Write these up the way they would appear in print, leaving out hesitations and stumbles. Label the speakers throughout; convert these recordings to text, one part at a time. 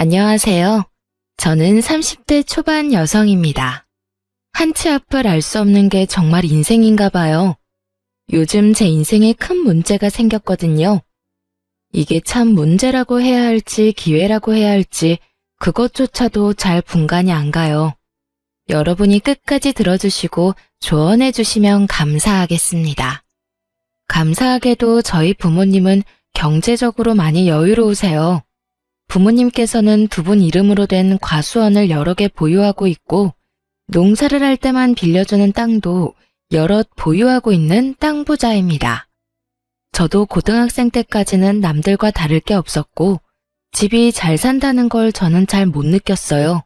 Speaker 1: 안녕하세요. 저는 30대 초반 여성입니다. 한치 앞을 알 수 없는 게 정말 인생인가 봐요. 요즘 제 인생에 큰 문제가 생겼거든요. 이게 참 문제라고 해야 할지 기회라고 해야 할지 그것조차도 잘 분간이 안 가요. 여러분이 끝까지 들어주시고 조언해 주시면 감사하겠습니다. 감사하게도 저희 부모님은 경제적으로 많이 여유로우세요. 부모님께서는 두 분 이름으로 된 과수원을 여러 개 보유하고 있고 농사를 할 때만 빌려주는 땅도 여럿 보유하고 있는 땅 부자입니다. 저도 고등학생 때까지는 남들과 다를 게 없었고 집이 잘 산다는 걸 저는 잘 못 느꼈어요.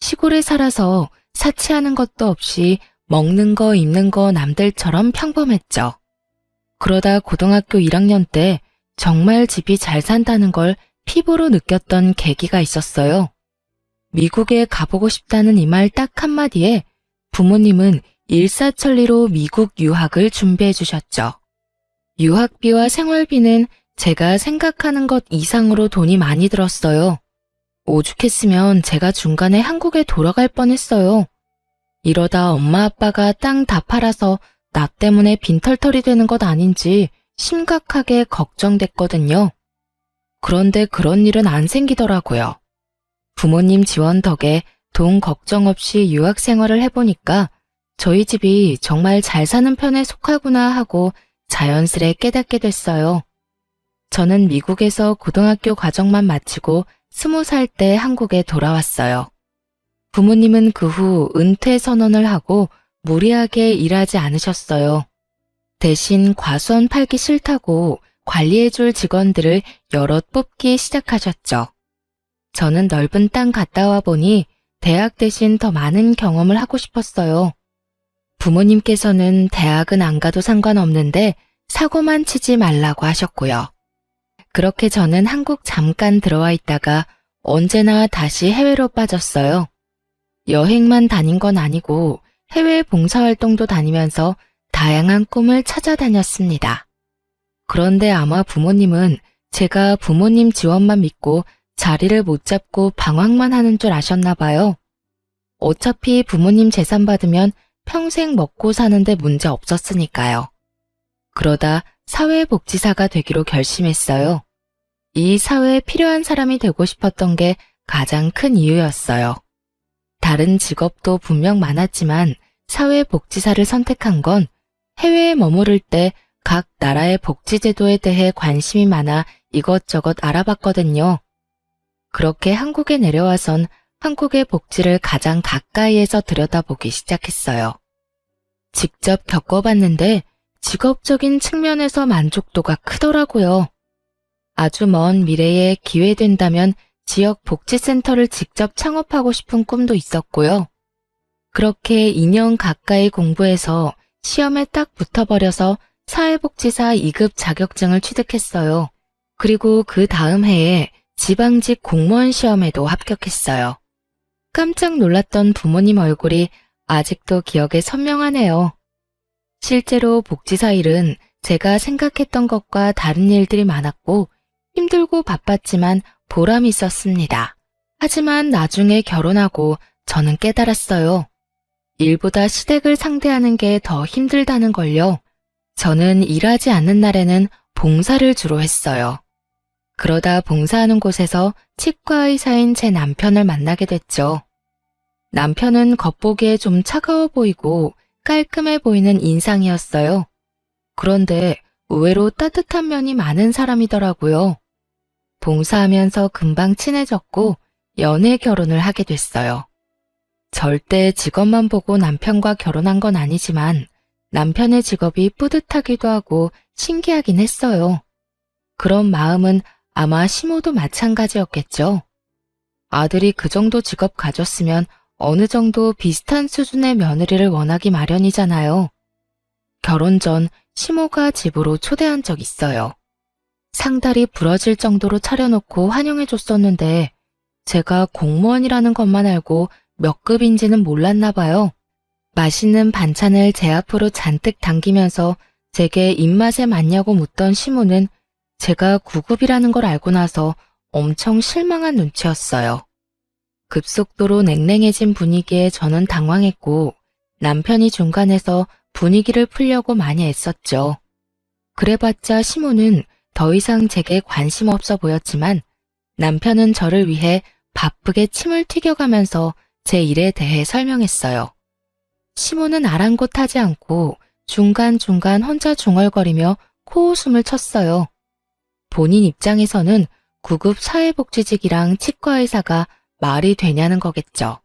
Speaker 1: 시골에 살아서 사치하는 것도 없이 먹는 거 입는 거 남들처럼 평범했죠. 그러다 고등학교 1학년 때 정말 집이 잘 산다는 걸 피부로 느꼈던 계기가 있었어요. 미국에 가보고 싶다는 이 말 딱 한마디에 부모님은 일사천리로 미국 유학을 준비해 주셨죠. 유학비와 생활비는 제가 생각하는 것 이상으로 돈이 많이 들었어요. 오죽했으면 제가 중간에 한국에 돌아갈 뻔했어요. 이러다 엄마 아빠가 땅 다 팔아서 나 때문에 빈털털이 되는 것 아닌지 심각하게 걱정됐거든요. 그런데 그런 일은 안 생기더라고요. 부모님 지원 덕에 돈 걱정 없이 유학 생활을 해보니까 저희 집이 정말 잘 사는 편에 속하구나 하고 자연스레 깨닫게 됐어요. 저는 미국에서 고등학교 과정만 마치고 20살 때 한국에 돌아왔어요. 부모님은 그 후 은퇴 선언을 하고 무리하게 일하지 않으셨어요. 대신 과수원 팔기 싫다고 관리해줄 직원들을 여럿 뽑기 시작하셨죠. 저는 넓은 땅 갔다 와 보니 대학 대신 더 많은 경험을 하고 싶었어요. 부모님께서는 대학은 안 가도 상관없는데 사고만 치지 말라고 하셨고요. 그렇게 저는 한국 잠깐 들어와 있다가 언제나 다시 해외로 빠졌어요. 여행만 다닌 건 아니고 해외 봉사활동도 다니면서 다양한 꿈을 찾아다녔습니다. 그런데 아마 부모님은 제가 부모님 지원만 믿고 자리를 못 잡고 방황만 하는 줄 아셨나 봐요. 어차피 부모님 재산 받으면 평생 먹고 사는데 문제 없었으니까요. 그러다 사회복지사가 되기로 결심했어요. 이 사회에 필요한 사람이 되고 싶었던 게 가장 큰 이유였어요. 다른 직업도 분명 많았지만 사회복지사를 선택한 건 해외에 머무를 때 각 나라의 복지제도에 대해 관심이 많아 이것저것 알아봤거든요. 그렇게 한국에 내려와선 한국의 복지를 가장 가까이에서 들여다보기 시작했어요. 직접 겪어봤는데 직업적인 측면에서 만족도가 크더라고요. 아주 먼 미래에 기회 된다면 지역 복지센터를 직접 창업하고 싶은 꿈도 있었고요. 그렇게 2년 가까이 공부해서 시험에 딱 붙어버려서 사회복지사 2급 자격증을 취득했어요. 그리고 그 다음 해에 지방직 공무원 시험에도 합격했어요. 깜짝 놀랐던 부모님 얼굴이 아직도 기억에 선명하네요. 실제로 복지사 일은 제가 생각했던 것과 다른 일들이 많았고 힘들고 바빴지만 보람이 있었습니다. 하지만 나중에 결혼하고 저는 깨달았어요. 일보다 시댁을 상대하는 게 더 힘들다는 걸요. 저는 일하지 않는 날에는 봉사를 주로 했어요. 그러다 봉사하는 곳에서 치과 의사인 제 남편을 만나게 됐죠. 남편은 겉보기에 좀 차가워 보이고 깔끔해 보이는 인상이었어요. 그런데 의외로 따뜻한 면이 많은 사람이더라고요. 봉사하면서 금방 친해졌고 연애 결혼을 하게 됐어요. 절대 직업만 보고 남편과 결혼한 건 아니지만 남편의 직업이 뿌듯하기도 하고 신기하긴 했어요. 그런 마음은 아마 시모도 마찬가지였겠죠. 아들이 그 정도 직업 가졌으면 어느 정도 비슷한 수준의 며느리를 원하기 마련이잖아요. 결혼 전 시모가 집으로 초대한 적 있어요. 상다리 부러질 정도로 차려놓고 환영해줬었는데 제가 공무원이라는 것만 알고 몇 급인지는 몰랐나 봐요. 맛있는 반찬을 제 앞으로 잔뜩 당기면서 제게 입맛에 맞냐고 묻던 시모는 제가 9급이라는 걸 알고 나서 엄청 실망한 눈치였어요. 급속도로 냉랭해진 분위기에 저는 당황했고 남편이 중간에서 분위기를 풀려고 많이 애썼죠. 그래봤자 시모는 더 이상 제게 관심 없어 보였지만 남편은 저를 위해 바쁘게 침을 튀겨가면서 제 일에 대해 설명했어요. 시모는 아랑곳하지 않고 중간중간 혼자 중얼거리며 코웃음을 쳤어요. 본인 입장에서는 구급 사회복지직이랑 치과의사가 말이 되냐는 거겠죠.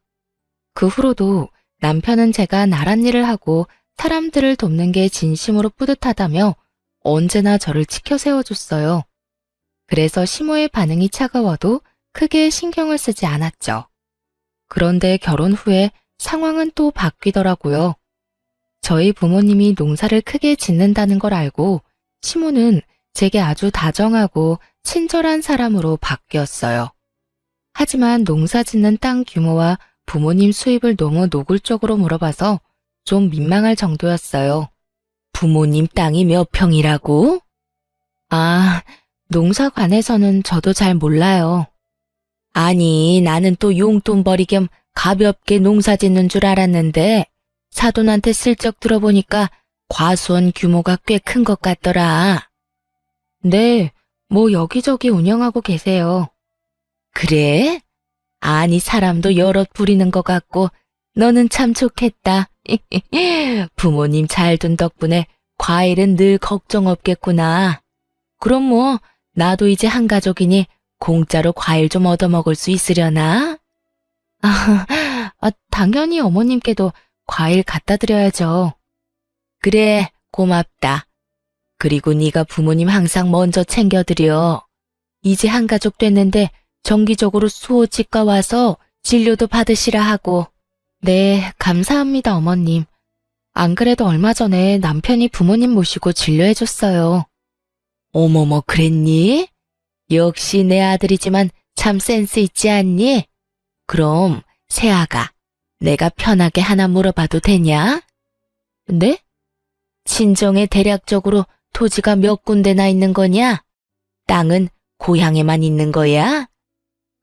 Speaker 1: 그 후로도 남편은 제가 나란 일을 하고 사람들을 돕는 게 진심으로 뿌듯하다며 언제나 저를 치켜 세워줬어요. 그래서 시모의 반응이 차가워도 크게 신경을 쓰지 않았죠. 그런데 결혼 후에 상황은 또 바뀌더라고요. 저희 부모님이 농사를 크게 짓는다는 걸 알고 시모는 제게 아주 다정하고 친절한 사람으로 바뀌었어요. 하지만 농사 짓는 땅 규모와 부모님 수입을 너무 노골적으로 물어봐서 좀 민망할 정도였어요. 부모님 땅이 몇 평이라고? 아, 농사관에서는 저도 잘 몰라요. 아니, 나는 또 용돈벌이 겸 가볍게 농사 짓는 줄 알았는데 사돈한테 슬쩍 들어보니까 과수원 규모가 꽤 큰 것 같더라. 네, 뭐 여기저기 운영하고 계세요. 그래? 아니, 사람도 여럿 부리는 것 같고 너는 참 좋겠다. 부모님 잘 둔 덕분에 과일은 늘 걱정 없겠구나. 그럼 뭐 나도 이제 한 가족이니 공짜로 과일 좀 얻어먹을 수 있으려나? 당연히 어머님께도 과일 갖다 드려야죠. 그래, 고맙다. 그리고 네가 부모님 항상 먼저 챙겨드려. 이제 한 가족 됐는데 정기적으로 수호치과 와서 진료도 받으시라 하고. 네, 감사합니다, 어머님. 안 그래도 얼마 전에 남편이 부모님 모시고 진료해줬어요. 어머머, 그랬니? 역시 내 아들이지만 참 센스 있지 않니? 그럼 새아가 내가 편하게 하나 물어봐도 되냐? 네? 친정에 대략적으로 토지가 몇 군데나 있는 거냐? 땅은 고향에만 있는 거야?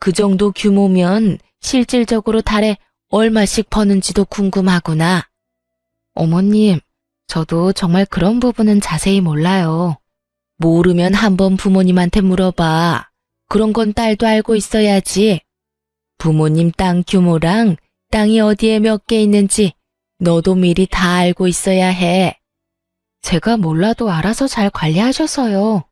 Speaker 1: 그 정도 규모면 실질적으로 달에 얼마씩 버는지도 궁금하구나. 어머님, 저도 정말 그런 부분은 자세히 몰라요. 모르면 한번 부모님한테 물어봐. 그런 건 딸도 알고 있어야지. 부모님 땅 규모랑 땅이 어디에 몇 개 있는지 너도 미리 다 알고 있어야 해. 제가 몰라도 알아서 잘 관리하셔서요.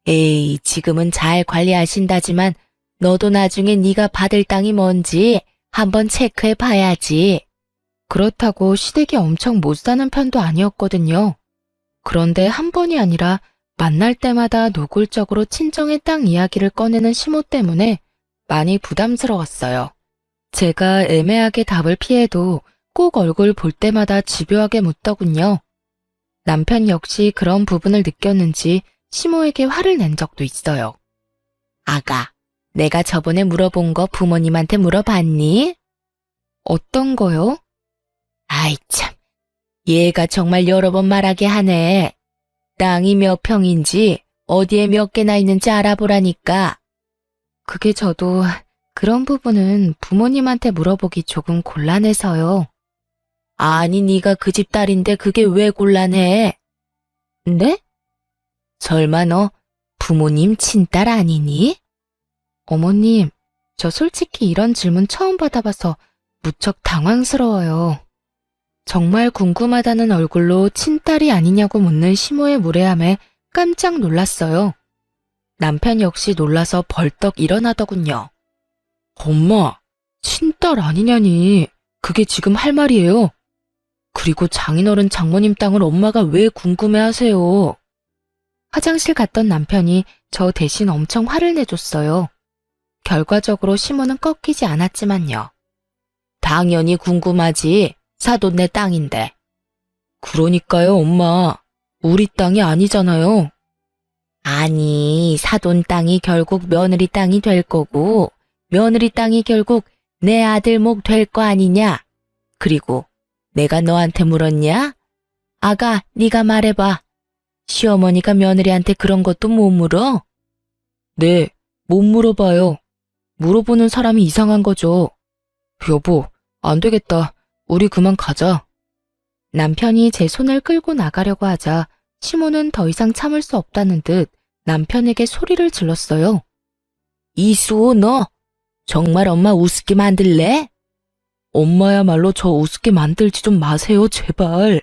Speaker 1: 에이, 지금은 잘 관리하신다지만 너도 나중에 네가 받을 땅이 뭔지 한번 체크해 봐야지. 그렇다고 시댁이 엄청 못 사는 편도 아니었거든요. 그런데 한 번이 아니라 만날 때마다 노골적으로 친정의 땅 이야기를 꺼내는 시모 때문에 많이 부담스러웠어요. 제가 애매하게 답을 피해도 꼭 얼굴 볼 때마다 집요하게 묻더군요. 남편 역시 그런 부분을 느꼈는지 시모에게 화를 낸 적도 있어요. 아가, 내가 저번에 물어본 거 부모님한테 물어봤니? 어떤 거요? 아이 참, 얘가 정말 여러 번 말하게 하네. 땅이 몇 평인지 어디에 몇 개나 있는지 알아보라니까. 그게 저도 그런 부분은 부모님한테 물어보기 조금 곤란해서요. 아니, 네가 그 집 딸인데 그게 왜 곤란해? 네? 설마 너 부모님 친딸 아니니? 어머님, 저 솔직히 이런 질문 처음 받아봐서 무척 당황스러워요. 정말 궁금하다는 얼굴로 친딸이 아니냐고 묻는 시모의 무례함에 깜짝 놀랐어요. 남편 역시 놀라서 벌떡 일어나더군요. 엄마, 친딸 아니냐니. 그게 지금 할 말이에요. 그리고 장인어른 장모님 땅을 엄마가 왜 궁금해하세요? 화장실 갔던 남편이 저 대신 엄청 화를 내줬어요. 결과적으로 시모는 꺾이지 않았지만요. 당연히 궁금하지. 사돈네 땅인데. 그러니까요, 엄마. 우리 땅이 아니잖아요. 아니, 사돈 땅이 결국 며느리 땅이 될 거고 며느리 땅이 결국 내 아들 목 될 거 아니냐? 그리고 내가 너한테 물었냐? 아가, 네가 말해봐. 시어머니가 며느리한테 그런 것도 못 물어? 네, 못 물어봐요. 물어보는 사람이 이상한 거죠. 여보, 안 되겠다. 우리 그만 가자. 남편이 제 손을 끌고 나가려고 하자 시모는 더 이상 참을 수 없다는 듯 남편에게 소리를 질렀어요. 이수호, 너 정말 엄마 우습게 만들래? 엄마야말로 저 우습게 만들지 좀 마세요, 제발.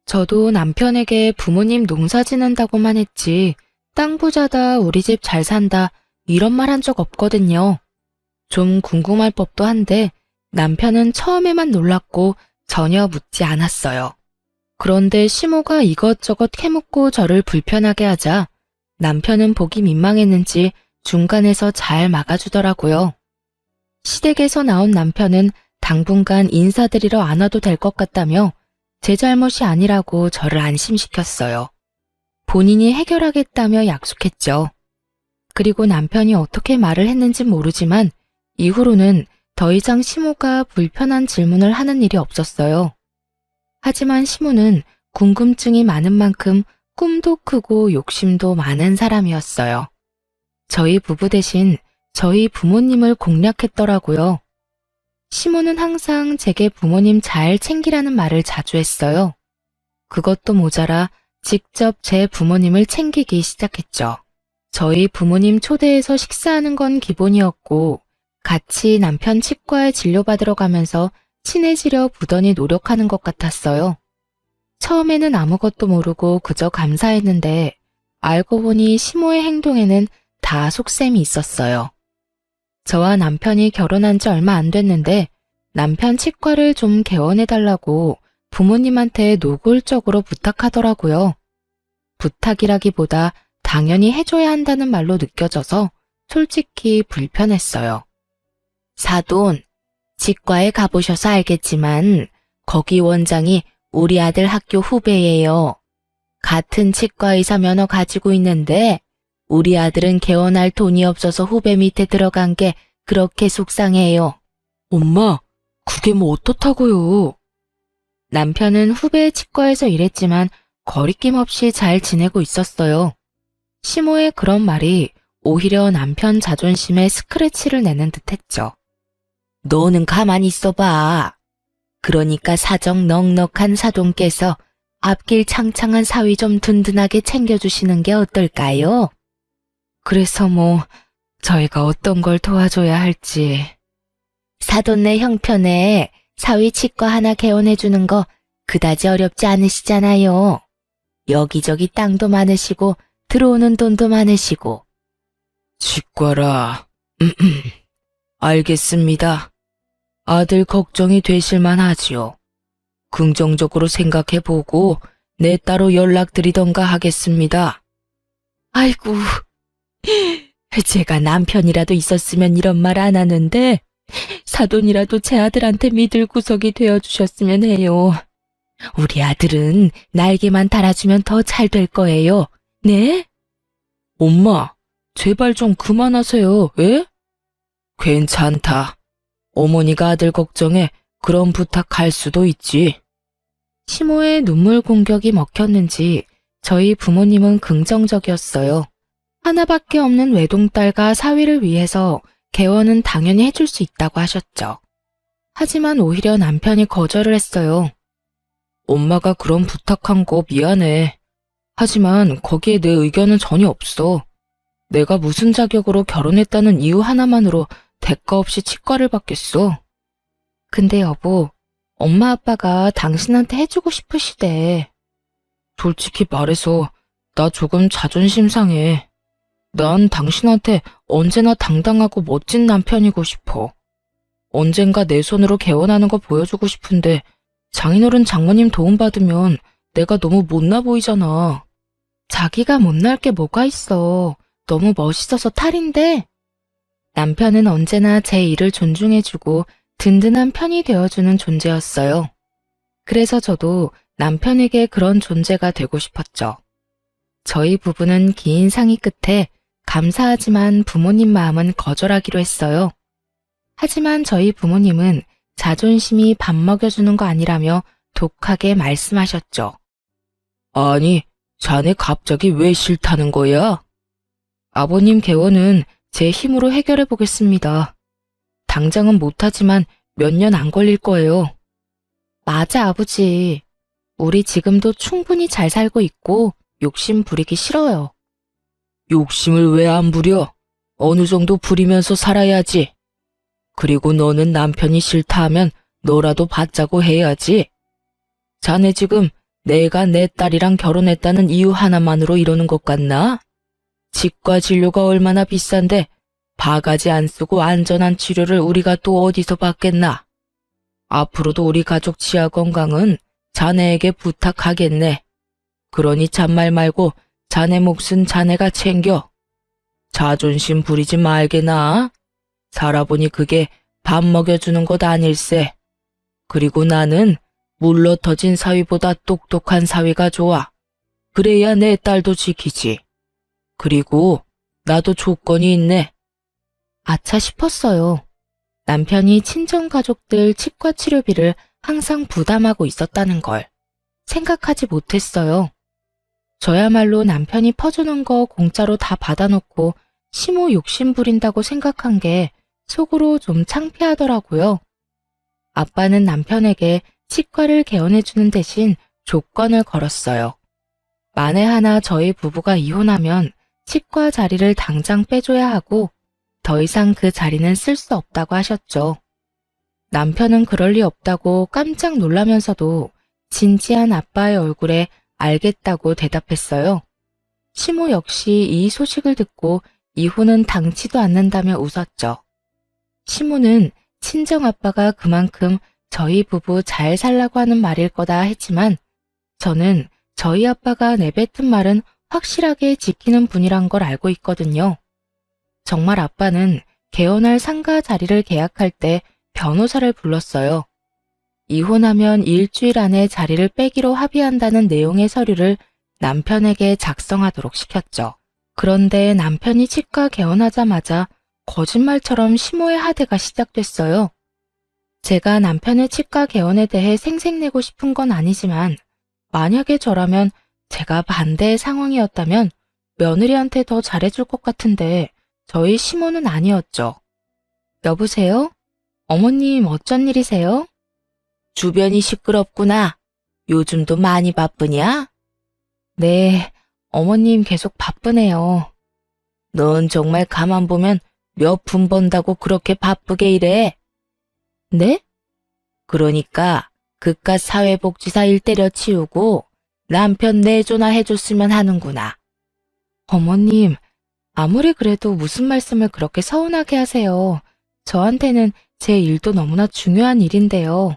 Speaker 1: 저도 남편에게 부모님 농사 지는다고만 했지 땅 부자다, 우리 집 잘 산다 이런 말 한 적 없거든요. 좀 궁금할 법도 한데 남편은 처음에만 놀랐고 전혀 묻지 않았어요. 그런데 시모가 이것저것 캐묻고 저를 불편하게 하자 남편은 보기 민망했는지 중간에서 잘 막아주더라고요. 시댁에서 나온 남편은 당분간 인사드리러 안 와도 될 것 같다며 제 잘못이 아니라고 저를 안심시켰어요. 본인이 해결하겠다며 약속했죠. 그리고 남편이 어떻게 말을 했는지 모르지만 이후로는 더 이상 시모가 불편한 질문을 하는 일이 없었어요. 하지만 시모는 궁금증이 많은 만큼 꿈도 크고 욕심도 많은 사람이었어요. 저희 부부 대신 저희 부모님을 공략했더라고요. 시모는 항상 제게 부모님 잘 챙기라는 말을 자주 했어요. 그것도 모자라 직접 제 부모님을 챙기기 시작했죠. 저희 부모님 초대해서 식사하는 건 기본이었고 같이 남편 치과에 진료받으러 가면서 친해지려 부단히 노력하는 것 같았어요. 처음에는 아무것도 모르고 그저 감사했는데 알고 보니 시모의 행동에는 다 속셈이 있었어요. 저와 남편이 결혼한 지 얼마 안 됐는데 남편 치과를 좀 개원해달라고 부모님한테 노골적으로 부탁하더라고요. 부탁이라기보다 당연히 해줘야 한다는 말로 느껴져서 솔직히 불편했어요. 사돈, 치과에 가보셔서 알겠지만 거기 원장이 우리 아들 학교 후배예요. 같은 치과 의사 면허 가지고 있는데 우리 아들은 개원할 돈이 없어서 후배 밑에 들어간 게 그렇게 속상해요. 엄마, 그게 뭐 어떻다고요? 남편은 후배 치과에서 일했지만 거리낌 없이 잘 지내고 있었어요. 시모의 그런 말이 오히려 남편 자존심에 스크래치를 내는 듯했죠. 너는 가만히 있어봐. 그러니까 사정 넉넉한 사돈께서 앞길 창창한 사위 좀 든든하게 챙겨주시는 게 어떨까요? 그래서 저희가 어떤 걸 도와줘야 할지. 사돈네 형편에 사위 치과 하나 개원해주는 거 그다지 어렵지 않으시잖아요. 여기저기 땅도 많으시고 들어오는 돈도 많으시고. 치과라. 알겠습니다. 아들 걱정이 되실만 하지요. 긍정적으로 생각해보고 내 따로 연락드리던가 하겠습니다. 아이고, 제가 남편이라도 있었으면 이런 말 안 하는데 사돈이라도 제 아들한테 믿을 구석이 되어주셨으면 해요. 우리 아들은 날개만 달아주면 더 잘 될 거예요. 네? 엄마, 제발 좀 그만하세요. 예? 괜찮다. 어머니가 아들 걱정에 그런 부탁할 수도 있지. 시모의 눈물 공격이 먹혔는지 저희 부모님은 긍정적이었어요. 하나밖에 없는 외동딸과 사위를 위해서 개원은 당연히 해줄 수 있다고 하셨죠. 하지만 오히려 남편이 거절을 했어요. 엄마가 그런 부탁한 거 미안해. 하지만 거기에 내 의견은 전혀 없어. 내가 무슨 자격으로 결혼했다는 이유 하나만으로 대가 없이 치과를 받겠어. 근데 여보, 엄마 아빠가 당신한테 해주고 싶으시대. 솔직히 말해서 나 조금 자존심 상해. 난 당신한테 언제나 당당하고 멋진 남편이고 싶어. 언젠가 내 손으로 개원하는 거 보여주고 싶은데 장인어른 장모님 도움받으면 내가 너무 못나 보이잖아. 자기가 못날 게 뭐가 있어. 너무 멋있어서 탈인데. 남편은 언제나 제 일을 존중해주고 든든한 편이 되어주는 존재였어요. 그래서 저도 남편에게 그런 존재가 되고 싶었죠. 저희 부부는 긴 상의 끝에 감사하지만 부모님 마음은 거절하기로 했어요. 하지만 저희 부모님은 자존심이 밥 먹여주는 거 아니라며 독하게 말씀하셨죠. 아니, 자네 갑자기 왜 싫다는 거야? 아버님 개원은 제 힘으로 해결해 보겠습니다. 당장은 못하지만 몇 년 안 걸릴 거예요. 맞아, 아버지. 우리 지금도 충분히 잘 살고 있고 욕심 부리기 싫어요. 욕심을 왜 안 부려? 어느 정도 부리면서 살아야지. 그리고 너는 남편이 싫다 하면 너라도 받자고 해야지. 자네 지금 내가 내 딸이랑 결혼했다는 이유 하나만으로 이러는 것 같나? 치과 진료가 얼마나 비싼데 바가지 안 쓰고 안전한 치료를 우리가 또 어디서 받겠나? 앞으로도 우리 가족 치아 건강은 자네에게 부탁하겠네. 그러니 잔말 말고 자네 몫은 자네가 챙겨. 자존심 부리지 말게나. 살아보니 그게 밥 먹여주는 것 아닐세. 그리고 나는 물러 터진 사위보다 똑똑한 사위가 좋아. 그래야 내 딸도 지키지. 그리고 나도 조건이 있네. 아차 싶었어요. 남편이 친정가족들 치과 치료비를 항상 부담하고 있었다는 걸 생각하지 못했어요. 저야말로 남편이 퍼주는 거 공짜로 다 받아놓고 심호 욕심 부린다고 생각한 게 속으로 좀 창피하더라고요. 아빠는 남편에게 치과를 개원해주는 대신 조건을 걸었어요. 만에 하나 저희 부부가 이혼하면 치과 자리를 당장 빼줘야 하고 더 이상 그 자리는 쓸 수 없다고 하셨죠. 남편은 그럴 리 없다고 깜짝 놀라면서도 진지한 아빠의 얼굴에 알겠다고 대답했어요. 시모 역시 이 소식을 듣고 이혼은 당치도 않는다며 웃었죠. 시모는 친정아빠가 그만큼 저희 부부 잘 살라고 하는 말일 거다 했지만 저는 저희 아빠가 내뱉은 말은 확실하게 지키는 분이란 걸 알고 있거든요. 정말 아빠는 개원할 상가 자리를 계약할 때 변호사를 불렀어요. 이혼하면 일주일 안에 자리를 빼기로 합의한다는 내용의 서류를 남편에게 작성하도록 시켰죠. 그런데 남편이 치과 개원하자마자 거짓말처럼 시모의 하대가 시작됐어요. 제가 남편의 치과 개원에 대해 생색내고 싶은 건 아니지만 만약에 저라면 제가 반대의 상황이었다면 며느리한테 더 잘해줄 것 같은데 저희 시모는 아니었죠. 여보세요? 어머님 어쩐 일이세요? 주변이 시끄럽구나. 요즘도 많이 바쁘냐? 네, 어머님 계속 바쁘네요. 넌 정말 가만 보면 몇 푼 번다고 그렇게 바쁘게 일해? 네? 그러니까 그깟 사회복지사 일 때려치우고 남편 내조나 해줬으면 하는구나. 어머님, 아무리 그래도 무슨 말씀을 그렇게 서운하게 하세요. 저한테는 제 일도 너무나 중요한 일인데요.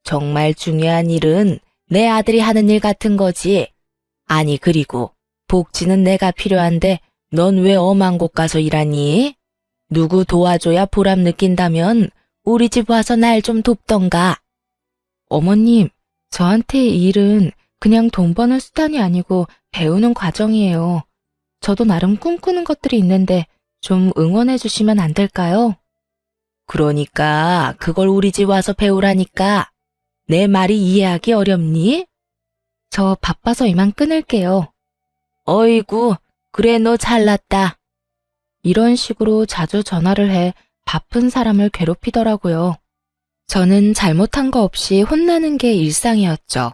Speaker 1: 정말 중요한 일은 내 아들이 하는 일 같은 거지. 아니 그리고 복지는 내가 필요한데 넌 왜 엄한 곳 가서 일하니? 누구 도와줘야 보람 느낀다면 우리 집 와서 날 좀 돕던가. 어머님, 저한테 이 일은 그냥 돈 버는 수단이 아니고 배우는 과정이에요. 저도 나름 꿈꾸는 것들이 있는데 좀 응원해 주시면 안 될까요? 그러니까 그걸 우리 집 와서 배우라니까. 내 말이 이해하기 어렵니? 저 바빠서 이만 끊을게요. 어이구, 그래 너 잘났다. 이런 식으로 자주 전화를 해 바쁜 사람을 괴롭히더라고요. 저는 잘못한 거 없이 혼나는 게 일상이었죠.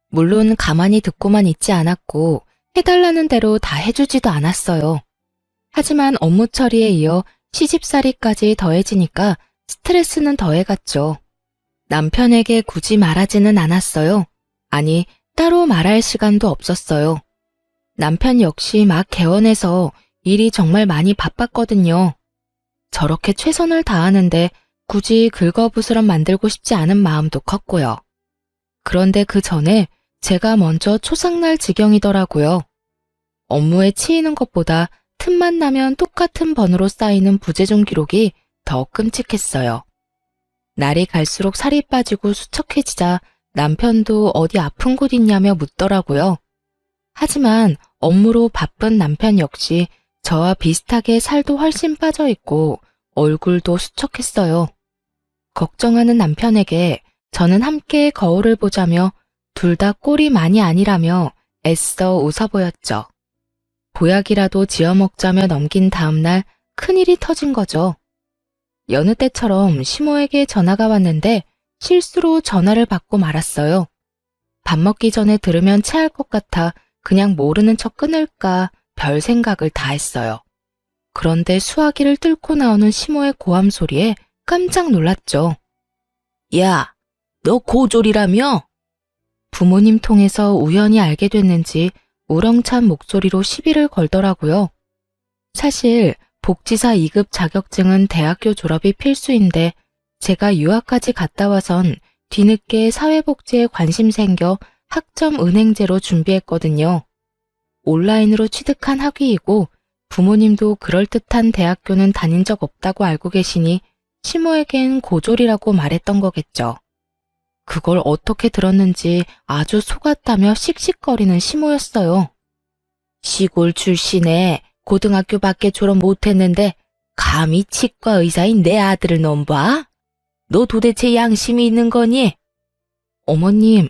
Speaker 1: 물론 가만히 듣고만 있지 않았고 해달라는 대로 다 해주지도 않았어요. 하지만 업무 처리에 이어 시집살이까지 더해지니까 스트레스는 더해갔죠. 남편에게 굳이 말하지는 않았어요. 아니, 따로 말할 시간도 없었어요. 남편 역시 막 개원해서 일이 정말 많이 바빴거든요. 저렇게 최선을 다하는데 굳이 긁어부스럼 만들고 싶지 않은 마음도 컸고요. 그런데 그 전에 제가 먼저 초상날 지경이더라고요. 업무에 치이는 것보다 틈만 나면 똑같은 번호로 쌓이는 부재중 기록이 더 끔찍했어요. 날이 갈수록 살이 빠지고 수척해지자 남편도 어디 아픈 곳 있냐며 묻더라고요. 하지만 업무로 바쁜 남편 역시 저와 비슷하게 살도 훨씬 빠져 있고 얼굴도 수척했어요. 걱정하는 남편에게 저는 함께 거울을 보자며 둘 다 꼴이 많이 아니라며 애써 웃어 보였죠. 보약이라도 지어 먹자며 넘긴 다음날 큰일이 터진 거죠. 여느 때처럼 시모에게 전화가 왔는데 실수로 전화를 받고 말았어요. 밥 먹기 전에 들으면 체할 것 같아 그냥 모르는 척 끊을까 별 생각을 다 했어요. 그런데 수화기를 뚫고 나오는 시모의 고함 소리에 깜짝 놀랐죠. 야, 너 고졸이라며? 부모님 통해서 우연히 알게 됐는지 우렁찬 목소리로 시비를 걸더라고요. 사실 복지사 2급 자격증은 대학교 졸업이 필수인데 제가 유학까지 갔다 와선 뒤늦게 사회복지에 관심 생겨 학점 은행제로 준비했거든요. 온라인으로 취득한 학위이고 부모님도 그럴듯한 대학교는 다닌 적 없다고 알고 계시니 시모에겐 고졸이라고 말했던 거겠죠. 그걸 어떻게 들었는지 아주 속았다며 씩씩거리는 시모였어요. 시골 출신에 고등학교밖에 졸업 못했는데 감히 치과 의사인 내 아들을 넘봐? 너 도대체 양심이 있는 거니? 어머님,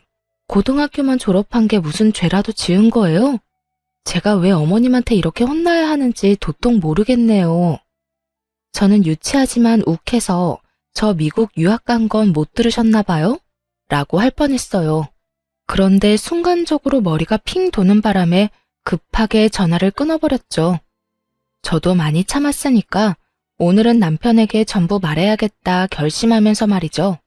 Speaker 1: 고등학교만 졸업한 게 무슨 죄라도 지은 거예요? 제가 왜 어머님한테 이렇게 혼나야 하는지 도통 모르겠네요. 저는 유치하지만 욱해서 저 미국 유학 간 건 못 들으셨나 봐요? 라고 할 뻔했어요. 그런데 순간적으로 머리가 핑 도는 바람에 급하게 전화를 끊어버렸죠. 저도 많이 참았으니까 오늘은 남편에게 전부 말해야겠다 결심하면서 말이죠.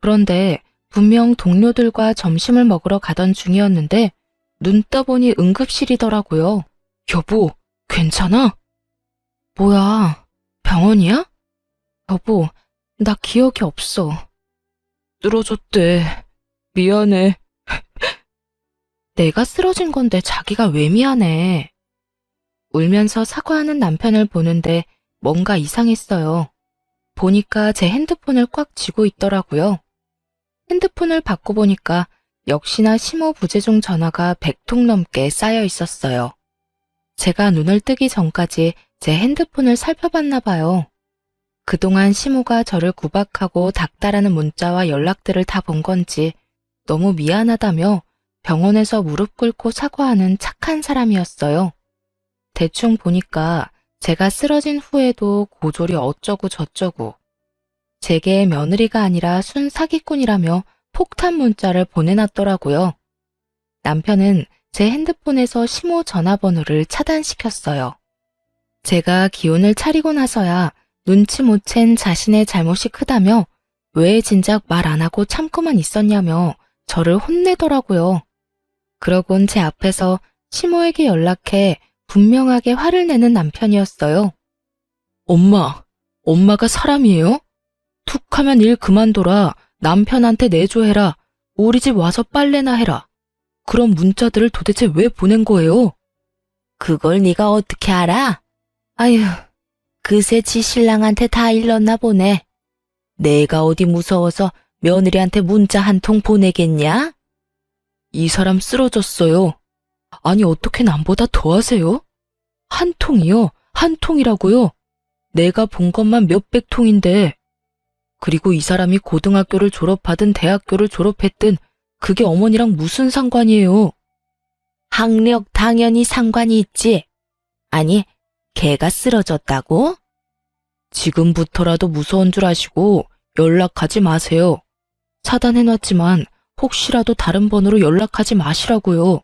Speaker 1: 그런데 분명 동료들과 점심을 먹으러 가던 중이었는데 눈 떠보니 응급실이더라고요. 여보, 괜찮아? 뭐야, 병원이야? 여보, 나 기억이 없어. 쓰러졌대. 미안해. 내가 쓰러진 건데 자기가 왜 미안해. 울면서 사과하는 남편을 보는데 뭔가 이상했어요. 보니까 제 핸드폰을 꽉 쥐고 있더라고요. 핸드폰을 받고 보니까 역시나 시모 부재중 전화가 100통 넘게 쌓여 있었어요. 제가 눈을 뜨기 전까지 제 핸드폰을 살펴봤나 봐요. 그동안 시모가 저를 구박하고 닥달하는 문자와 연락들을 다 본 건지 너무 미안하다며 병원에서 무릎 꿇고 사과하는 착한 사람이었어요. 대충 보니까 제가 쓰러진 후에도 고졸이 어쩌고 저쩌고 제게 며느리가 아니라 순 사기꾼이라며 폭탄 문자를 보내놨더라고요. 남편은 제 핸드폰에서 시모 전화번호를 차단시켰어요. 제가 기운을 차리고 나서야 눈치 못 챈 자신의 잘못이 크다며 왜 진작 말 안 하고 참고만 있었냐며 저를 혼내더라고요. 그러곤 제 앞에서 시모에게 연락해 분명하게 화를 내는 남편이었어요. 엄마가 사람이에요? 툭 하면 일 그만둬라. 남편한테 내조해라. 우리 집 와서 빨래나 해라. 그런 문자들을 도대체 왜 보낸 거예요? 그걸 네가 어떻게 알아? 아휴, 그새 지 신랑한테 다 일렀나 보네. 내가 어디 무서워서 며느리한테 문자 한 통 보내겠냐? 이 사람 쓰러졌어요. 아니 어떻게 남보다 더 하세요? 한 통이요? 한 통이라고요? 내가 본 것만 몇백 통인데. 그리고 이 사람이 고등학교를 졸업하든 대학교를 졸업했든 그게 어머니랑 무슨 상관이에요? 학력 당연히 상관이 있지. 아니, 걔가 쓰러졌다고? 지금부터라도 무서운 줄 아시고 연락하지 마세요. 차단해놨지만 혹시라도 다른 번호로 연락하지 마시라고요.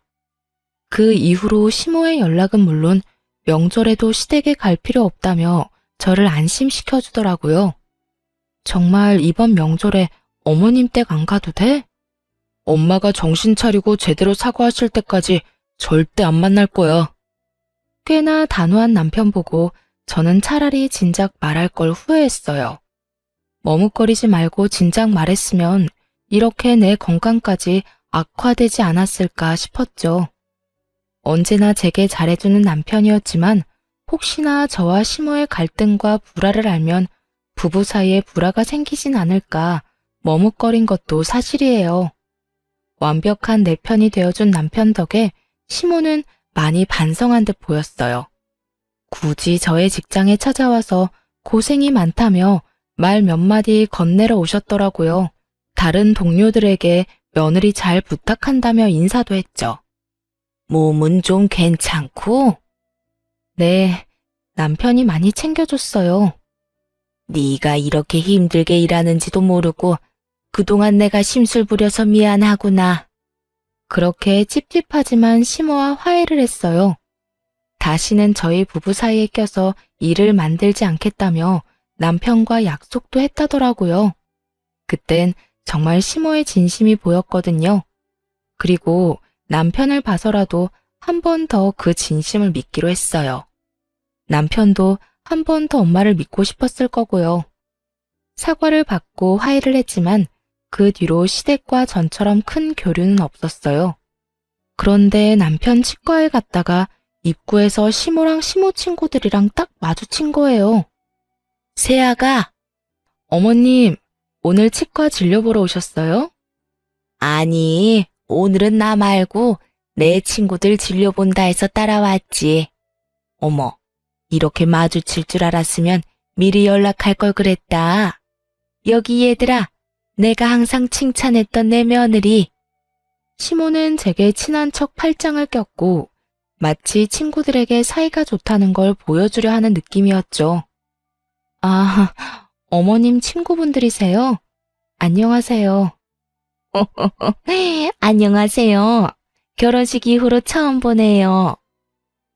Speaker 1: 그 이후로 시모의 연락은 물론 명절에도 시댁에 갈 필요 없다며 저를 안심시켜주더라고요. 정말 이번 명절에 어머님 댁 안 가도 돼? 엄마가 정신 차리고 제대로 사과하실 때까지 절대 안 만날 거야. 꽤나 단호한 남편 보고 저는 차라리 진작 말할 걸 후회했어요. 머뭇거리지 말고 진작 말했으면 이렇게 내 건강까지 악화되지 않았을까 싶었죠. 언제나 제게 잘해주는 남편이었지만 혹시나 저와 시모의 갈등과 불화를 알면 부부 사이에 불화가 생기진 않을까 머뭇거린 것도 사실이에요. 완벽한 내 편이 되어준 남편 덕에 시모는 많이 반성한 듯 보였어요. 굳이 저의 직장에 찾아와서 고생이 많다며 말 몇 마디 건네러 오셨더라고요. 다른 동료들에게 며느리 잘 부탁한다며 인사도 했죠. 몸은 좀 괜찮고? 네, 남편이 많이 챙겨줬어요. 네가 이렇게 힘들게 일하는지도 모르고 그동안 내가 심술 부려서 미안하구나. 그렇게 찝찝하지만 시모와 화해를 했어요. 다시는 저희 부부 사이에 껴서 일을 만들지 않겠다며 남편과 약속도 했다더라고요. 그땐 정말 시모의 진심이 보였거든요. 그리고 남편을 봐서라도 한 번 더 그 진심을 믿기로 했어요. 남편도 한 번 더 엄마를 믿고 싶었을 거고요. 사과를 받고 화해를 했지만 그 뒤로 시댁과 전처럼 큰 교류는 없었어요. 그런데 남편 치과에 갔다가 입구에서 시모랑 시모 친구들이랑 딱 마주친 거예요. 세아가, 어머님, 오늘 치과 진료 보러 오셨어요? 아니, 오늘은 나 말고 내 친구들 진료 본다 해서 따라왔지. 어머, 이렇게 마주칠 줄 알았으면 미리 연락할 걸 그랬다. 여기 얘들아, 내가 항상 칭찬했던 내 며느리. 시모는 제게 친한 척 팔짱을 꼈고 마치 친구들에게 사이가 좋다는 걸 보여주려 하는 느낌이었죠. 아, 어머님 친구분들이세요? 안녕하세요. 안녕하세요. 결혼식 이후로 처음 보네요.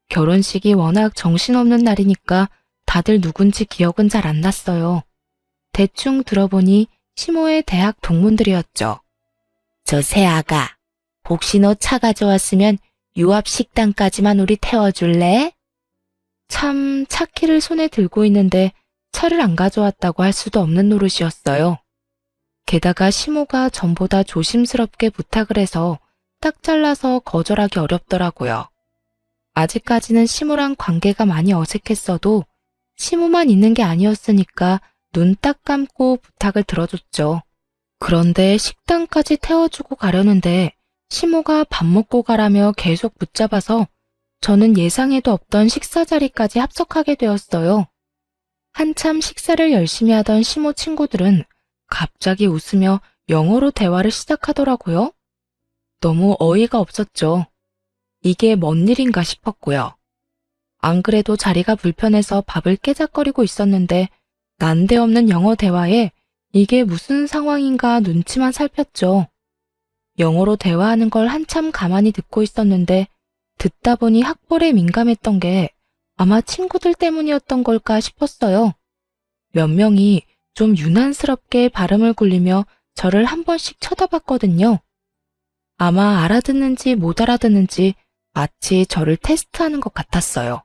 Speaker 1: 결혼식이 워낙 정신없는 날이니까 다들 누군지 기억은 잘 안 났어요. 대충 들어보니 시모의 대학 동문들이었죠. 저 새아가, 혹시 너 차 가져왔으면 유압 식당까지만 우리 태워줄래? 참 차키를 손에 들고 있는데 차를 안 가져왔다고 할 수도 없는 노릇이었어요. 게다가 시모가 전보다 조심스럽게 부탁을 해서 딱 잘라서 거절하기 어렵더라고요. 아직까지는 시모랑 관계가 많이 어색했어도 시모만 있는 게 아니었으니까 눈 딱 감고 부탁을 들어줬죠. 그런데 식당까지 태워주고 가려는데 시모가 밥 먹고 가라며 계속 붙잡아서 저는 예상에도 없던 식사 자리까지 합석하게 되었어요. 한참 식사를 열심히 하던 시모 친구들은 갑자기 웃으며 영어로 대화를 시작하더라고요. 너무 어이가 없었죠. 이게 뭔 일인가 싶었고요. 안 그래도 자리가 불편해서 밥을 깨작거리고 있었는데 난데없는 영어 대화에 이게 무슨 상황인가 눈치만 살폈죠. 영어로 대화하는 걸 한참 가만히 듣고 있었는데 듣다 보니 학벌에 민감했던 게 아마 친구들 때문이었던 걸까 싶었어요. 몇 명이 좀 유난스럽게 발음을 굴리며 저를 한 번씩 쳐다봤거든요. 아마 알아듣는지 못 알아듣는지 마치 저를 테스트하는 것 같았어요.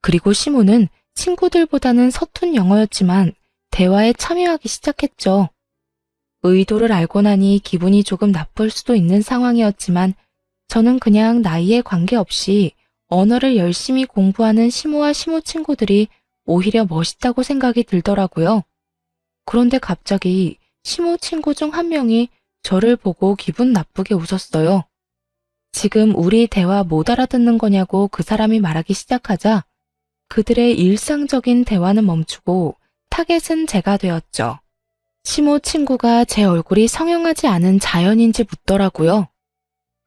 Speaker 1: 그리고 시모는 친구들보다는 서툰 영어였지만 대화에 참여하기 시작했죠. 의도를 알고 나니 기분이 조금 나쁠 수도 있는 상황이었지만 저는 그냥 나이에 관계없이 언어를 열심히 공부하는 시모와 시모 친구들이 오히려 멋있다고 생각이 들더라고요. 그런데 갑자기 시모 친구 중 한 명이 저를 보고 기분 나쁘게 웃었어요. 지금 우리 대화 못 알아듣는 거냐고 그 사람이 말하기 시작하자 그들의 일상적인 대화는 멈추고 타겟은 제가 되었죠. 시모 친구가 제 얼굴이 성형하지 않은 자연인지 묻더라고요.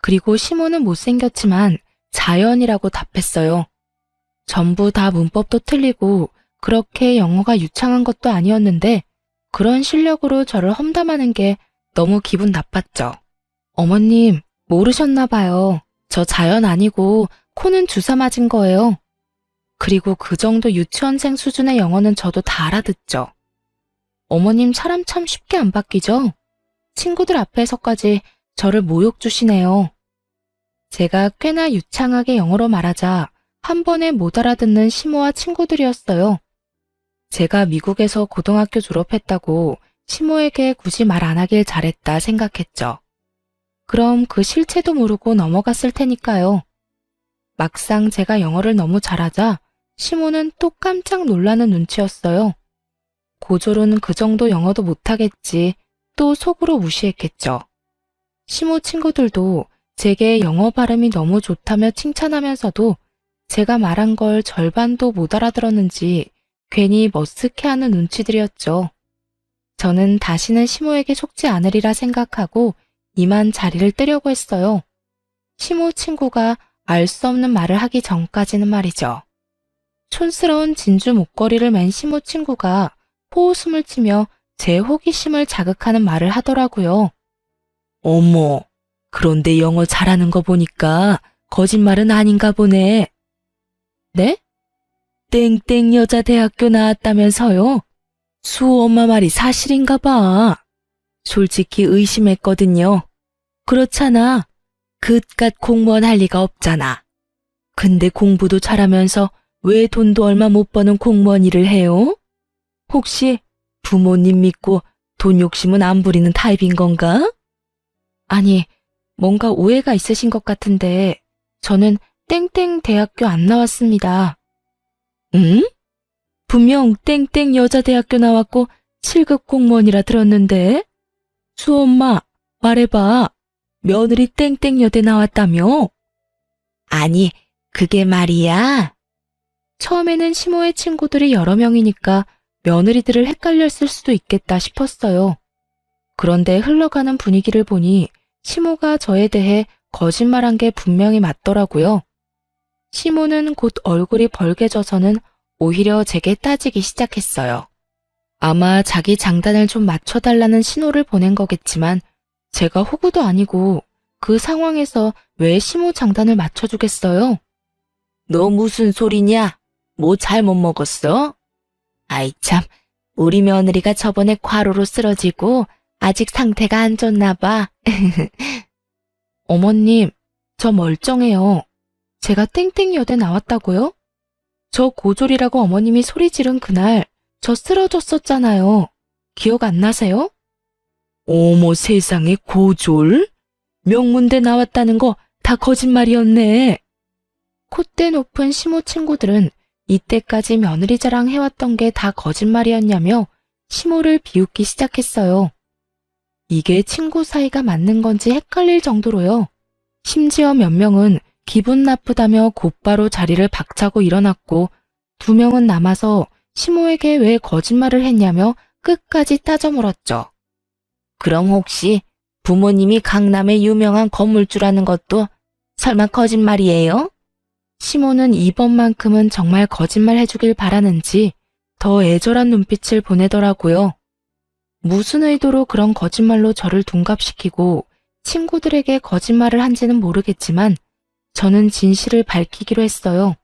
Speaker 1: 그리고 시모는 못생겼지만 자연이라고 답했어요. 전부 다 문법도 틀리고 그렇게 영어가 유창한 것도 아니었는데 그런 실력으로 저를 험담하는 게 너무 기분 나빴죠. 어머님, 모르셨나 봐요. 저 자연 아니고 코는 주사 맞은 거예요. 그리고 그 정도 유치원생 수준의 영어는 저도 다 알아듣죠. 어머님 사람 참 쉽게 안 바뀌죠? 친구들 앞에서까지 저를 모욕 주시네요. 제가 꽤나 유창하게 영어로 말하자 한 번에 못 알아듣는 시모와 친구들이었어요. 제가 미국에서 고등학교 졸업했다고 시모에게 굳이 말 안 하길 잘했다 생각했죠. 그럼 그 실체도 모르고 넘어갔을 테니까요. 막상 제가 영어를 너무 잘하자 시모는 또 깜짝 놀라는 눈치였어요. 고졸은 그 정도 영어도 못하겠지 또 속으로 무시했겠죠. 시모 친구들도 제게 영어 발음이 너무 좋다며 칭찬하면서도 제가 말한 걸 절반도 못 알아들었는지 괜히 머쓱해하는 눈치들이었죠. 저는 다시는 시모에게 속지 않으리라 생각하고 이만 자리를 뜨려고 했어요. 시모 친구가 알 수 없는 말을 하기 전까지는 말이죠. 촌스러운 진주 목걸이를 맨 시모 친구가 호웃음을 치며 제 호기심을 자극하는 말을 하더라고요. 어머, 그런데 영어 잘하는 거 보니까 거짓말은 아닌가 보네. 네? 땡땡 여자대학교 나왔다면서요? 수호 엄마 말이 사실인가 봐. 솔직히 의심했거든요. 그렇잖아. 그깟 공무원 할 리가 없잖아. 근데 공부도 잘하면서 왜 돈도 얼마 못 버는 공무원 일을 해요? 혹시 부모님 믿고 돈 욕심은 안 부리는 타입인 건가? 아니, 뭔가 오해가 있으신 것 같은데 저는 땡땡 대학교 안 나왔습니다. 응? 분명 땡땡 여자대학교 나왔고 7급 공무원이라 들었는데? 수엄마, 말해봐. 며느리 땡땡 여대 나왔다며? 아니, 그게 말이야. 처음에는 시모의 친구들이 여러 명이니까 며느리들을 헷갈렸을 수도 있겠다 싶었어요. 그런데 흘러가는 분위기를 보니 시모가 저에 대해 거짓말한 게 분명히 맞더라고요. 시모는 곧 얼굴이 벌개져서는 오히려 제게 따지기 시작했어요. 아마 자기 장단을 좀 맞춰달라는 신호를 보낸 거겠지만 제가 호구도 아니고 그 상황에서 왜 시모 장단을 맞춰주겠어요? 너 무슨 소리냐? 뭐 잘못 먹었어? 아이 참, 우리 며느리가 저번에 과로로 쓰러지고 아직 상태가 안 좋나 봐. 어머님, 저 멀쩡해요. 제가 땡땡여대 나왔다고요? 저 고졸이라고 어머님이 소리 지른 그날 저 쓰러졌었잖아요. 기억 안 나세요? 어머 세상에 고졸? 명문대 나왔다는 거 다 거짓말이었네. 콧대 높은 시모 친구들은 이때까지 며느리 자랑해왔던 게 다 거짓말이었냐며 시모를 비웃기 시작했어요. 이게 친구 사이가 맞는 건지 헷갈릴 정도로요. 심지어 몇 명은 기분 나쁘다며 곧바로 자리를 박차고 일어났고 2명은 남아서 시모에게 왜 거짓말을 했냐며 끝까지 따져 물었죠. 그럼 혹시 부모님이 강남의 유명한 건물주라는 것도 설마 거짓말이에요? 시모는 이번만큼은 정말 거짓말 해주길 바라는지 더 애절한 눈빛을 보내더라고요. 무슨 의도로 그런 거짓말로 저를 둔갑시키고 친구들에게 거짓말을 한지는 모르겠지만 저는 진실을 밝히기로 했어요.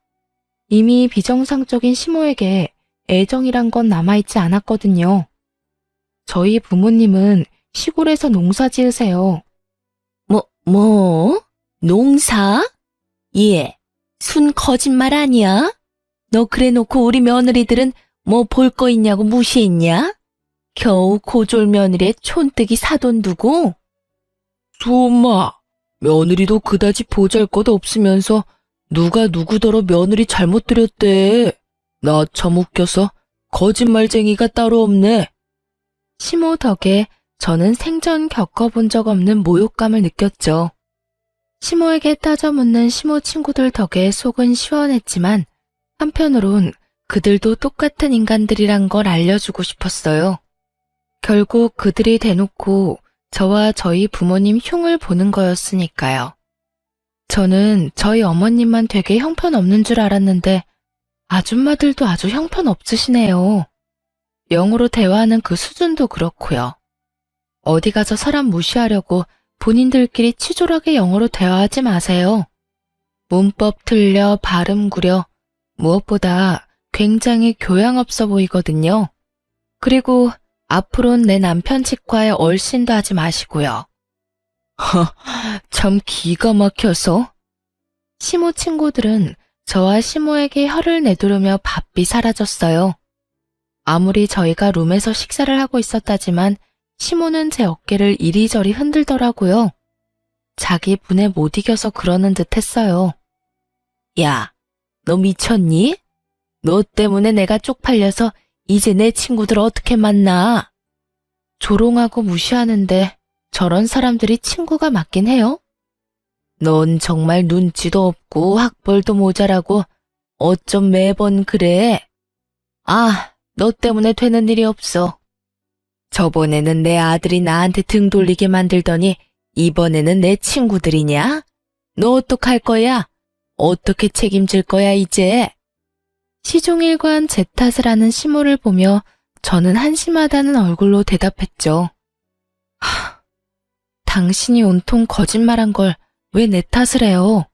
Speaker 1: 이미 비정상적인 시모에게 애정이란 건 남아있지 않았거든요. 저희 부모님은 시골에서 농사 지으세요. 뭐? 농사? 예, 순 거짓말 아니야? 너 그래 놓고 우리 며느리들은 뭐 볼 거 있냐고 무시했냐? 겨우 고졸 며느리의 촌뜨기 사돈 두고? 수엄마, 며느리도 그다지 보잘것 없으면서 누가 누구더러 며느리 잘못 들였대. 나 참 웃겨서 거짓말쟁이가 따로 없네. 시모 덕에 저는 생전 겪어본 적 없는 모욕감을 느꼈죠. 시모에게 따져 묻는 시모 친구들 덕에 속은 시원했지만 한편으론 그들도 똑같은 인간들이란 걸 알려주고 싶었어요. 결국 그들이 대놓고 저와 저희 부모님 흉을 보는 거였으니까요. 저는 저희 어머님만 되게 형편없는 줄 알았는데 아줌마들도 아주 형편없으시네요. 영어로 대화하는 그 수준도 그렇고요. 어디 가서 사람 무시하려고 본인들끼리 치졸하게 영어로 대화하지 마세요. 문법 틀려 발음 구려 무엇보다 굉장히 교양 없어 보이거든요. 그리고 앞으로는 내 남편 치과에 얼씬도 하지 마시고요. 참 기가 막혀서. 시모 친구들은 저와 시모에게 혀를 내두르며 바삐 사라졌어요. 아무리 저희가 룸에서 식사를 하고 있었다지만 시모는 제 어깨를 이리저리 흔들더라고요. 자기 분에 못 이겨서 그러는 듯 했어요. 야, 너 미쳤니? 너 때문에 내가 쪽팔려서 이제 내 친구들 어떻게 만나? 조롱하고 무시하는데 저런 사람들이 친구가 맞긴 해요? 넌 정말 눈치도 없고 학벌도 모자라고 어쩜 매번 그래? 아, 너 때문에 되는 일이 없어. 저번에는 내 아들이 나한테 등 돌리게 만들더니 이번에는 내 친구들이냐? 너 어떡할 거야? 어떻게 책임질 거야 이제? 시종일관 제 탓을 하는 시모를 보며 저는 한심하다는 얼굴로 대답했죠. 당신이 온통 거짓말한 걸 왜 내 탓을 해요?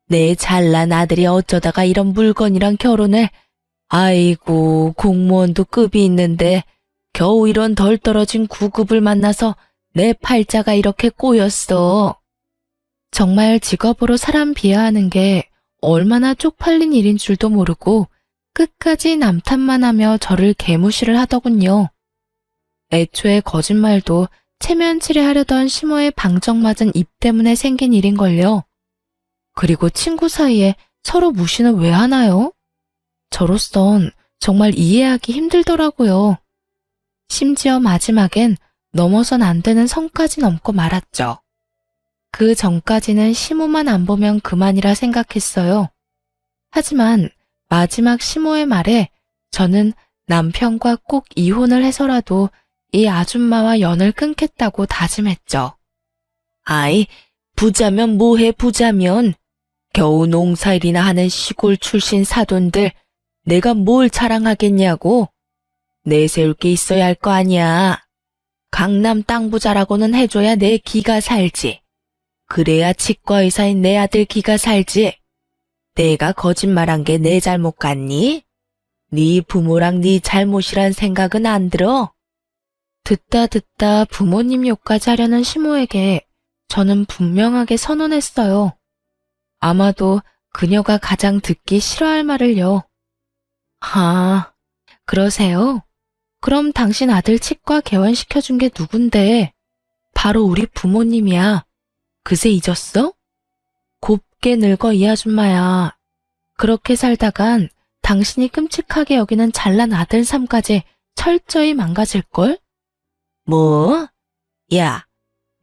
Speaker 1: 내 잘난 아들이 어쩌다가 이런 물건이랑 결혼을, 아이고, 공무원도 급이 있는데 겨우 이런 덜 떨어진 구급을 만나서 내 팔자가 이렇게 꼬였어. 정말 직업으로 사람 비하하는 게 얼마나 쪽팔린 일인 줄도 모르고 끝까지 남 탓만 하며 저를 개무시를 하더군요. 애초에 거짓말도 체면치레하려던 시모의 방정맞은 입 때문에 생긴 일인걸요. 그리고 친구 사이에 서로 무시는 왜 하나요? 저로선 정말 이해하기 힘들더라고요. 심지어 마지막엔 넘어선 안 되는 선까지 넘고 말았죠. 그 전까지는 시모만 안 보면 그만이라 생각했어요. 하지만 마지막 시모의 말에 저는 남편과 꼭 이혼을 해서라도 이 아줌마와 연을 끊겠다고 다짐했죠. 아이, 부자면 뭐해 부자면. 겨우 농사일이나 하는 시골 출신 사돈들 내가 뭘 자랑하겠냐고. 내세울 게 있어야 할 거 아니야. 강남 땅 부자라고는 해줘야 내 기가 살지. 그래야 치과의사인 내 아들 기가 살지. 내가 거짓말한 게 내 잘못 같니? 네 부모랑 네 잘못이란 생각은 안 들어? 듣다 부모님 욕까지 하려는 시모에게 저는 분명하게 선언했어요. 아마도 그녀가 가장 듣기 싫어할 말을요. 그러세요? 그럼 당신 아들 치과 개원시켜준 게 누군데? 바로 우리 부모님이야. 그새 잊었어? 곱게 늙어 이 아줌마야. 그렇게 살다간 당신이 끔찍하게 여기는 잘난 아들 삶까지 철저히 망가질걸? 뭐? 야,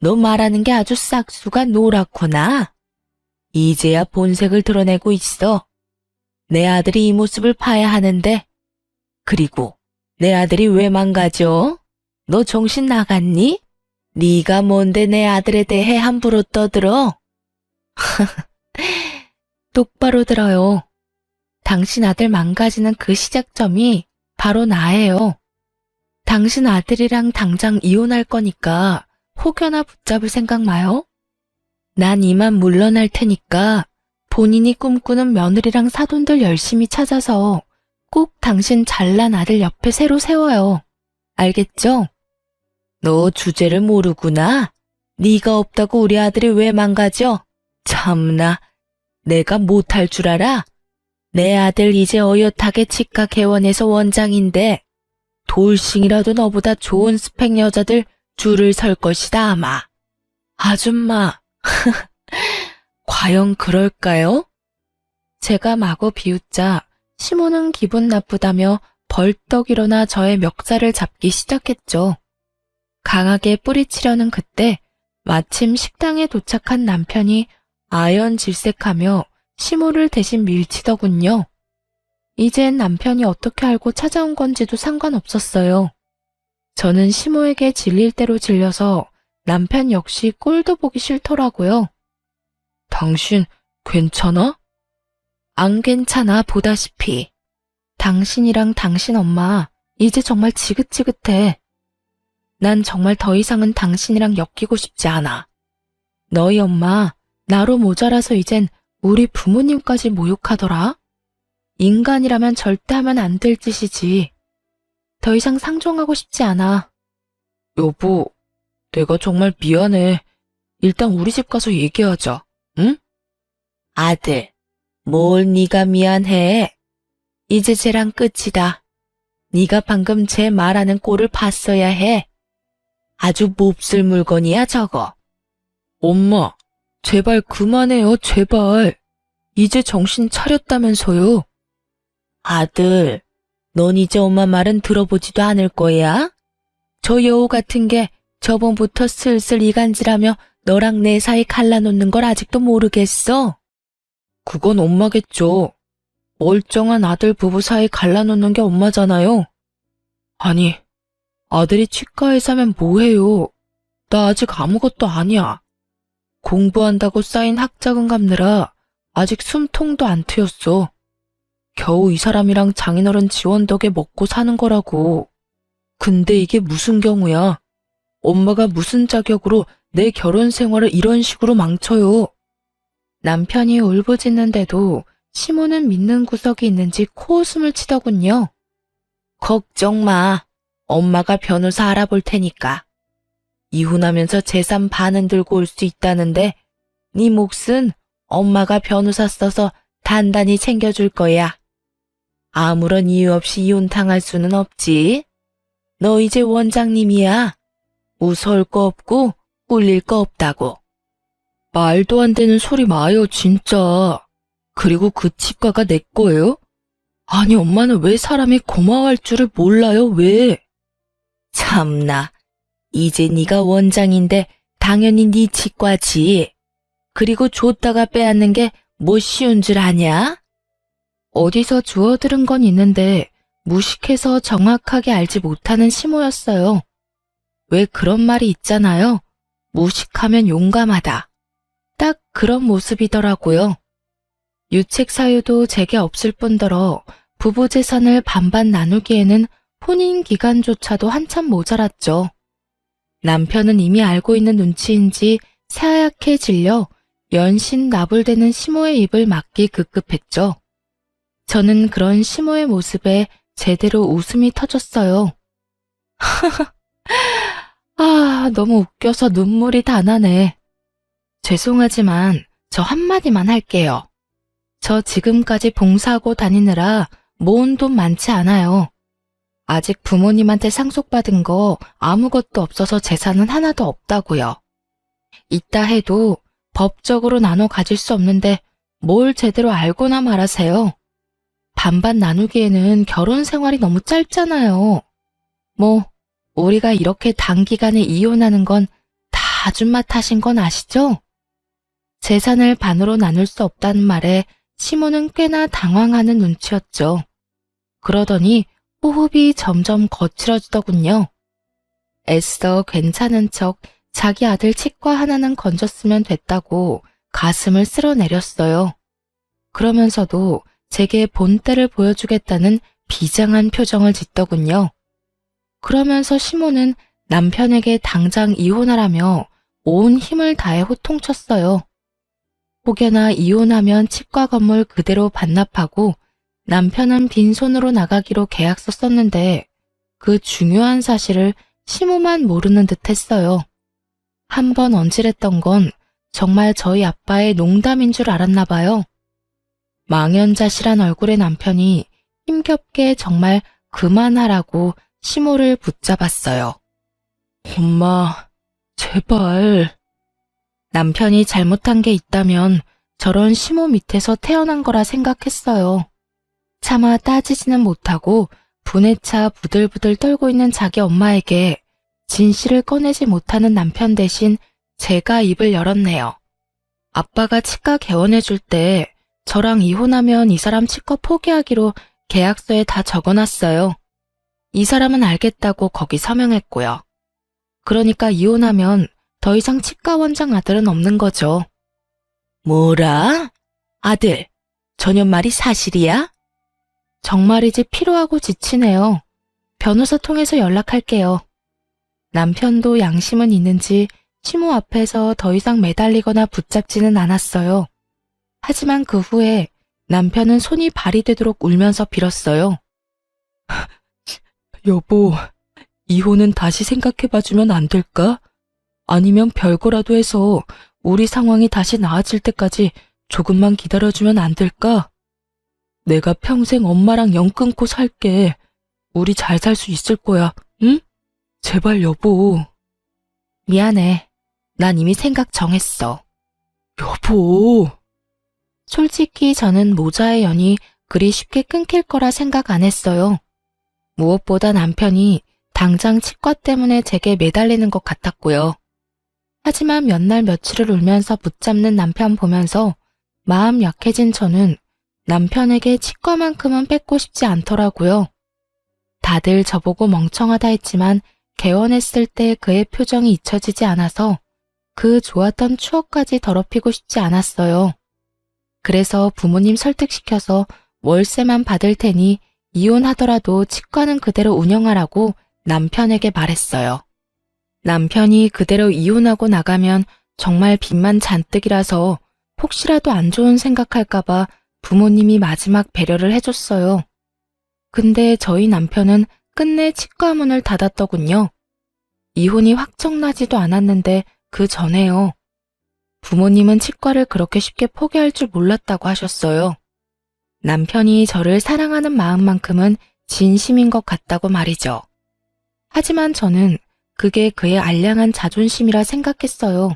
Speaker 1: 너 말하는 게 아주 싹수가 노랗구나. 이제야 본색을 드러내고 있어. 내 아들이 이 모습을 봐야 하는데. 그리고 내 아들이 왜 망가져? 너 정신 나갔니? 네가 뭔데 내 아들에 대해 함부로 떠들어? 똑바로 들어요. 당신 아들 망가지는 그 시작점이 바로 나예요. 당신 아들이랑 당장 이혼할 거니까 혹여나 붙잡을 생각 마요. 난 이만 물러날 테니까 본인이 꿈꾸는 며느리랑 사돈들 열심히 찾아서 꼭 당신 잘난 아들 옆에 새로 세워요. 알겠죠? 너 주제를 모르구나. 네가 없다고 우리 아들이 왜 망가져? 참나, 내가 못할 줄 알아? 내 아들 이제 어엿하게 치과 개원해서 원장인데 돌싱이라도 너보다 좋은 스펙 여자들 줄을 설 것이다 아마. 아줌마, 과연 그럴까요? 제가 마구 비웃자 시모는 기분 나쁘다며 벌떡 일어나 저의 멱살을 잡기 시작했죠. 강하게 뿌리치려는 그때 마침 식당에 도착한 남편이 아연질색하며 시모를 대신 밀치더군요. 이젠 남편이 어떻게 알고 찾아온 건지도 상관없었어요. 저는 시모에게 질릴 대로 질려서 남편 역시 꼴도 보기 싫더라고요. 당신 괜찮아? 안 괜찮아 보다시피. 당신이랑 당신 엄마 이제 정말 지긋지긋해. 난 정말 더 이상은 당신이랑 엮이고 싶지 않아. 너희 엄마 나로 모자라서 이젠 우리 부모님까지 모욕하더라. 인간이라면 절대 하면 안 될 짓이지. 더 이상 상종하고 싶지 않아. 여보, 내가 정말 미안해. 일단 우리 집 가서 얘기하자. 응? 아들, 뭘 네가 미안해. 이제 쟤랑 끝이다. 네가 방금 쟤 말하는 꼴을 봤어야 해. 아주 몹쓸 물건이야 저거. 엄마, 제발 그만해요 제발. 이제 정신 차렸다면서요. 아들, 넌 이제 엄마 말은 들어보지도 않을 거야? 저 여우 같은 게 저번부터 슬슬 이간질하며 너랑 내 사이 갈라놓는 걸 아직도 모르겠어? 그건 엄마겠죠. 멀쩡한 아들 부부 사이 갈라놓는 게 엄마잖아요. 아니, 아들이 치과의사면 뭐해요? 나 아직 아무것도 아니야. 공부한다고 쌓인 학자금 갚느라 아직 숨통도 안 트였어.
Speaker 2: 겨우 이 사람이랑 장인어른 지원 덕에 먹고 사는 거라고. 근데 이게 무슨 경우야? 엄마가 무슨 자격으로 내 결혼 생활을 이런 식으로 망쳐요?
Speaker 1: 남편이 울부짖는데도 시모는 믿는 구석이 있는지 코웃음을 치더군요. 걱정 마. 엄마가 변호사 알아볼 테니까. 이혼하면서 재산 반은 들고 올 수 있다는데 네 몫은 엄마가 변호사 써서 단단히 챙겨줄 거야. 아무런 이유 없이 이혼 당할 수는 없지. 너 이제 원장님이야. 무서울 거 없고 꿀릴 거 없다고.
Speaker 2: 말도 안 되는 소리 마요, 진짜. 그리고 그 치과가 내 거예요? 아니, 엄마는 왜 사람이 고마워할 줄을 몰라요, 왜?
Speaker 1: 참나. 이제 네가 원장인데 당연히 네 치과지. 그리고 줬다가 빼앗는 게 뭐 쉬운 줄 아냐? 어디서 주워들은 건 있는데 무식해서 정확하게 알지 못하는 시모였어요. 왜 그런 말이 있잖아요. 무식하면 용감하다. 딱 그런 모습이더라고요. 유책 사유도 제게 없을 뿐더러 부부 재산을 반반 나누기에는 혼인 기간조차도 한참 모자랐죠. 남편은 이미 알고 있는 눈치인지 새하얗게 질려 연신 나불대는 시모의 입을 막기 급급했죠. 저는 그런 시모의 모습에 제대로 웃음이 터졌어요. 아, 너무 웃겨서 눈물이 다 나네. 죄송하지만 저 한마디만 할게요. 저 지금까지 봉사하고 다니느라 모은 돈 많지 않아요. 아직 부모님한테 상속받은 거 아무것도 없어서 재산은 하나도 없다고요. 있다 해도 법적으로 나눠 가질 수 없는데 뭘 제대로 알고나 말하세요. 반반 나누기에는 결혼 생활이 너무 짧잖아요. 뭐 우리가 이렇게 단기간에 이혼하는 건 다 아줌마 탓인 건 아시죠? 재산을 반으로 나눌 수 없다는 말에 시모는 꽤나 당황하는 눈치였죠. 그러더니 호흡이 점점 거칠어지더군요. 애써 괜찮은 척 자기 아들 치과 하나는 건졌으면 됐다고 가슴을 쓸어내렸어요. 그러면서도 제게 본때를 보여주겠다는 비장한 표정을 짓더군요. 그러면서 시모는 남편에게 당장 이혼하라며 온 힘을 다해 호통쳤어요. 혹여나 이혼하면 치과 건물 그대로 반납하고 남편은 빈손으로 나가기로 계약서 썼는데 그 중요한 사실을 시모만 모르는 듯 했어요. 한 번 언질했던 건 정말 저희 아빠의 농담인 줄 알았나 봐요. 망연자실한 얼굴의 남편이 힘겹게 정말 그만하라고 시모를 붙잡았어요.
Speaker 2: 엄마, 제발.
Speaker 1: 남편이 잘못한 게 있다면 저런 시모 밑에서 태어난 거라 생각했어요. 차마 따지지는 못하고 분에 차 부들부들 떨고 있는 자기 엄마에게 진실을 꺼내지 못하는 남편 대신 제가 입을 열었네요. 아빠가 치과 개원해줄 때 저랑 이혼하면 이 사람 치과 포기하기로 계약서에 다 적어놨어요. 이 사람은 알겠다고 거기 서명했고요. 그러니까 이혼하면 더 이상 치과 원장 아들은 없는 거죠. 뭐라? 아들, 저년 말이 사실이야? 정말이지 피로하고 지치네요. 변호사 통해서 연락할게요. 남편도 양심은 있는지 시모 앞에서 더 이상 매달리거나 붙잡지는 않았어요. 하지만 그 후에 남편은 손이 발이 되도록 울면서 빌었어요.
Speaker 2: 여보, 이혼은 다시 생각해봐주면 안 될까? 아니면 별거라도 해서 우리 상황이 다시 나아질 때까지 조금만 기다려주면 안 될까? 내가 평생 엄마랑 연 끊고 살게. 우리 잘 살 수 있을 거야, 응? 제발 여보.
Speaker 1: 미안해. 난 이미 생각 정했어.
Speaker 2: 여보.
Speaker 1: 솔직히 저는 모자의 연이 그리 쉽게 끊길 거라 생각 안 했어요. 무엇보다 남편이 당장 치과 때문에 제게 매달리는 것 같았고요. 하지만 몇 날 며칠을 울면서 붙잡는 남편 보면서 마음 약해진 저는 남편에게 치과만큼은 뺏고 싶지 않더라고요. 다들 저보고 멍청하다 했지만 개원했을 때 그의 표정이 잊혀지지 않아서 그 좋았던 추억까지 더럽히고 싶지 않았어요. 그래서 부모님 설득시켜서 월세만 받을 테니 이혼하더라도 치과는 그대로 운영하라고 남편에게 말했어요. 남편이 그대로 이혼하고 나가면 정말 빚만 잔뜩이라서 혹시라도 안 좋은 생각할까봐 부모님이 마지막 배려를 해줬어요. 근데 저희 남편은 끝내 치과 문을 닫았더군요. 이혼이 확정나지도 않았는데 그 전에요. 부모님은 치과를 그렇게 쉽게 포기할 줄 몰랐다고 하셨어요. 남편이 저를 사랑하는 마음만큼은 진심인 것 같다고 말이죠. 하지만 저는 그게 그의 알량한 자존심이라 생각했어요.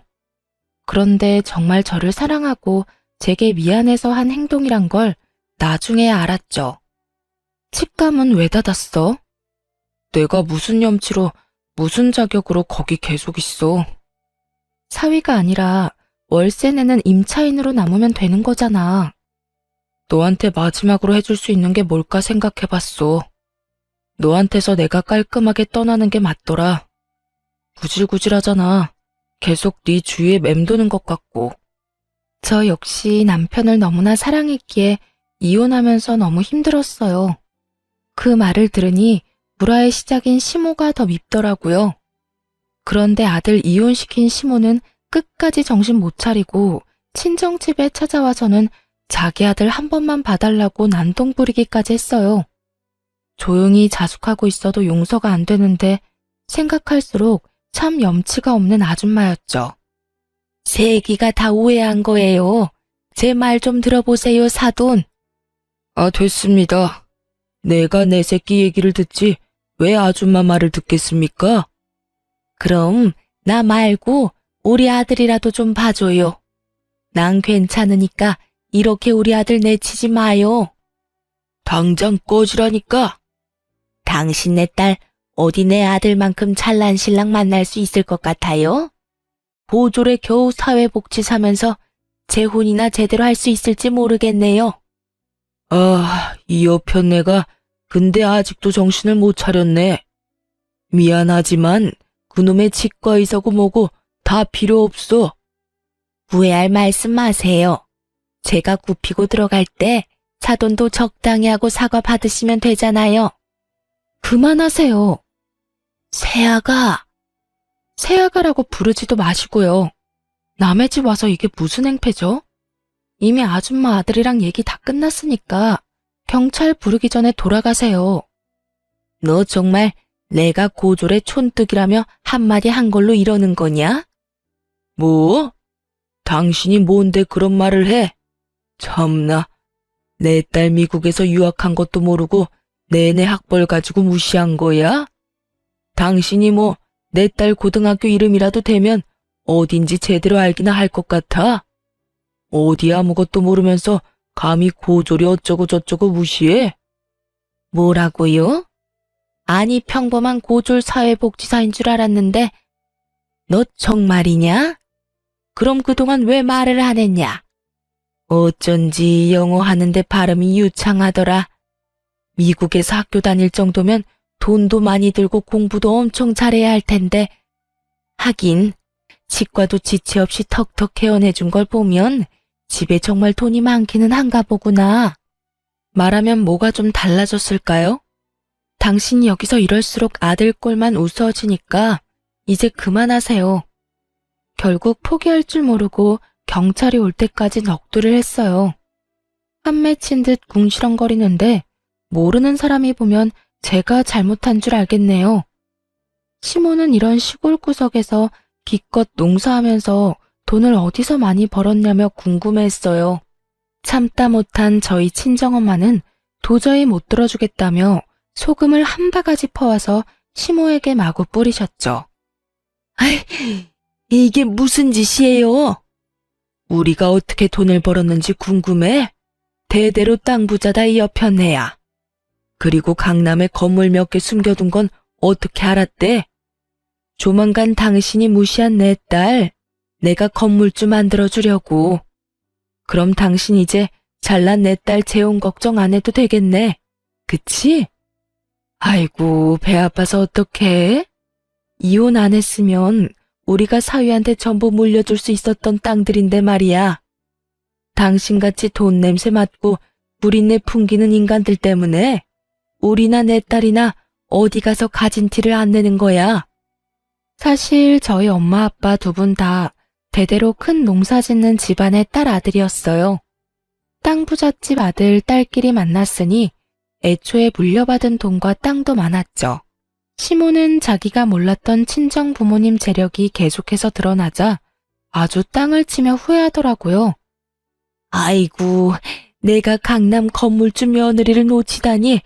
Speaker 1: 그런데 정말 저를 사랑하고 제게 미안해서 한 행동이란 걸 나중에 알았죠. 치과문 왜 닫았어? 내가 무슨 염치로 무슨 자격으로 거기 계속 있어? 사위가 아니라 월세 내는 임차인으로 남으면 되는 거잖아. 너한테 마지막으로 해줄 수 있는 게 뭘까 생각해봤어. 너한테서 내가 깔끔하게 떠나는 게 맞더라. 구질구질하잖아. 계속 네 주위에 맴도는 것 같고. 저 역시 남편을 너무나 사랑했기에 이혼하면서 너무 힘들었어요. 그 말을 들으니 불화의 시작인 시모가 더 밉더라고요. 그런데 아들 이혼시킨 시모는 끝까지 정신 못 차리고 친정집에 찾아와서는 자기 아들 한 번만 봐달라고 난동 부리기까지 했어요. 조용히 자숙하고 있어도 용서가 안 되는데 생각할수록 참 염치가 없는 아줌마였죠. 세기가 다 오해한 거예요. 제 말 좀 들어보세요, 사돈. 아, 됐습니다. 내가 내 새끼 얘기를 듣지 왜 아줌마 말을 듣겠습니까? 그럼 나 말고 우리 아들이라도 좀 봐줘요. 난 괜찮으니까 이렇게 우리 아들 내치지 마요. 당장 꺼지라니까. 당신네 딸 어디 내 아들만큼 잘난 신랑 만날 수 있을 것 같아요? 보졸에 겨우 사회복지 사면서 재혼이나 제대로 할 수 있을지 모르겠네요. 아, 이 여편네가 근데 아직도 정신을 못 차렸네. 미안하지만 그놈의 치과 의사고 뭐고 다 필요 없어. 후회할 말씀 마세요. 제가 굽히고 들어갈 때 사돈도 적당히 하고 사과 받으시면 되잖아요. 그만하세요. 새아가. 새아가라고 부르지도 마시고요. 남의 집 와서 이게 무슨 행패죠? 이미 아줌마 아들이랑 얘기 다 끝났으니까 경찰 부르기 전에 돌아가세요. 너 정말 내가 고졸의 촌뜨기라며 한마디 한 걸로 이러는 거냐? 뭐? 당신이 뭔데 그런 말을 해? 참나, 내 딸 미국에서 유학한 것도 모르고 내내 학벌 가지고 무시한 거야? 당신이 뭐 내 딸 고등학교 이름이라도 되면 어딘지 제대로 알기나 할 것 같아? 어디 아무것도 모르면서 감히 고졸이 어쩌고 저쩌고 무시해? 뭐라고요? 아니 평범한 고졸 사회복지사인 줄 알았는데 너 정말이냐? 그럼 그동안 왜 말을 안 했냐? 어쩐지 영어 하는데 발음이 유창하더라. 미국에서 학교 다닐 정도면 돈도 많이 들고 공부도 엄청 잘해야 할 텐데 하긴 치과도 지체 없이 턱턱 헤어내준 걸 보면 집에 정말 돈이 많기는 한가 보구나. 말하면 뭐가 좀 달라졌을까요? 당신이 여기서 이럴수록 아들 꼴만 우스워지니까 이제 그만하세요. 결국 포기할 줄 모르고 경찰이 올 때까지 넋두리를 했어요. 한 맺힌 듯 궁시렁거리는데 모르는 사람이 보면 제가 잘못한 줄 알겠네요. 시모는 이런 시골 구석에서 기껏 농사하면서 돈을 어디서 많이 벌었냐며 궁금해했어요. 참다 못한 저희 친정엄마는 도저히 못 들어주겠다며 소금을 한 바가지 퍼와서 시모에게 마구 뿌리셨죠. 아이, 이게 무슨 짓이에요? 우리가 어떻게 돈을 벌었는지 궁금해? 대대로 땅 부자다 이 여편네야. 그리고 강남에 건물 몇 개 숨겨둔 건 어떻게 알았대? 조만간 당신이 무시한 내 딸, 내가 건물주 만들어주려고. 그럼 당신 이제 잘난 내 딸 재혼 걱정 안 해도 되겠네. 그치? 아이고, 배 아파서 어떡해? 이혼 안 했으면 우리가 사위한테 전부 물려줄 수 있었던 땅들인데 말이야. 당신같이 돈 냄새 맡고
Speaker 2: 뿌린내 풍기는 인간들 때문에 우리나 내 딸이나 어디 가서 가진 티를 안 내는 거야.
Speaker 1: 사실 저희 엄마 아빠 두 분 다 대대로 큰 농사 짓는 집안의 딸 아들이었어요. 땅 부잣집 아들, 딸끼리 만났으니 애초에 물려받은 돈과 땅도 많았죠. 시모는 자기가 몰랐던 친정 부모님 재력이 계속해서 드러나자 아주 땅을 치며 후회하더라고요.
Speaker 2: 아이고, 내가 강남 건물주 며느리를 놓치다니.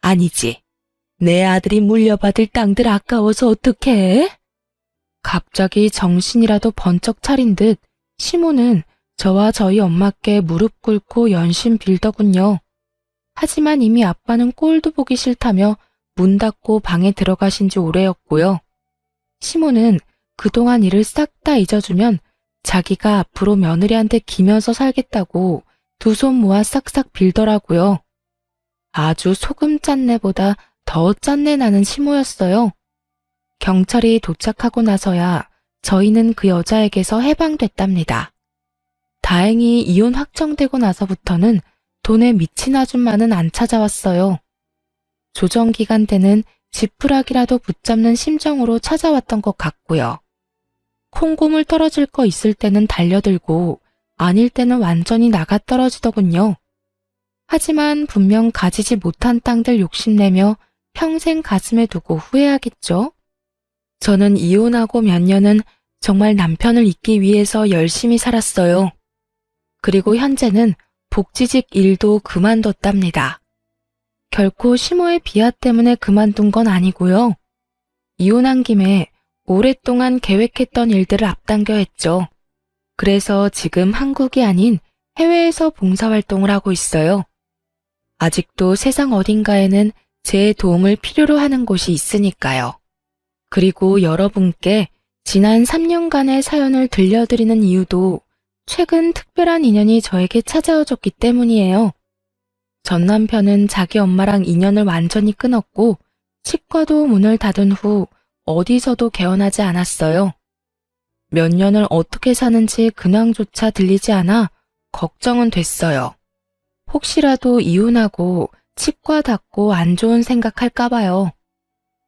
Speaker 2: 아니지, 내 아들이 물려받을 땅들 아까워서 어떡해?
Speaker 1: 갑자기 정신이라도 번쩍 차린 듯 시모는 저와 저희 엄마께 무릎 꿇고 연신 빌더군요. 하지만 이미 아빠는 꼴도 보기 싫다며 문 닫고 방에 들어가신 지 오래였고요. 시모는 그동안 일을 싹 다 잊어주면 자기가 앞으로 며느리한테 기면서 살겠다고 두 손 모아 싹싹 빌더라고요. 아주 소금 짠내보다 더 짠내 나는 시모였어요. 경찰이 도착하고 나서야 저희는 그 여자에게서 해방됐답니다. 다행히 이혼 확정되고 나서부터는 돈에 미친 아줌마는 안 찾아왔어요. 조정기간 때는 지푸라기라도 붙잡는 심정으로 찾아왔던 것 같고요. 콩고물 떨어질 거 있을 때는 달려들고 아닐 때는 완전히 나가 떨어지더군요. 하지만 분명 가지지 못한 땅들 욕심내며 평생 가슴에 두고 후회하겠죠. 저는 이혼하고 몇 년은 정말 남편을 잊기 위해서 열심히 살았어요. 그리고 현재는 복지직 일도 그만뒀답니다. 결코 시모의 비하 때문에 그만둔 건 아니고요. 이혼한 김에 오랫동안 계획했던 일들을 앞당겨 했죠. 그래서 지금 한국이 아닌 해외에서 봉사활동을 하고 있어요. 아직도 세상 어딘가에는 제 도움을 필요로 하는 곳이 있으니까요. 그리고 여러분께 지난 3년간의 사연을 들려드리는 이유도 최근 특별한 인연이 저에게 찾아와줬기 때문이에요. 전 남편은 자기 엄마랑 인연을 완전히 끊었고 치과도 문을 닫은 후 어디서도 개원하지 않았어요. 몇 년을 어떻게 사는지 근황조차 들리지 않아 걱정은 됐어요. 혹시라도 이혼하고 치과 닫고 안 좋은 생각할까 봐요.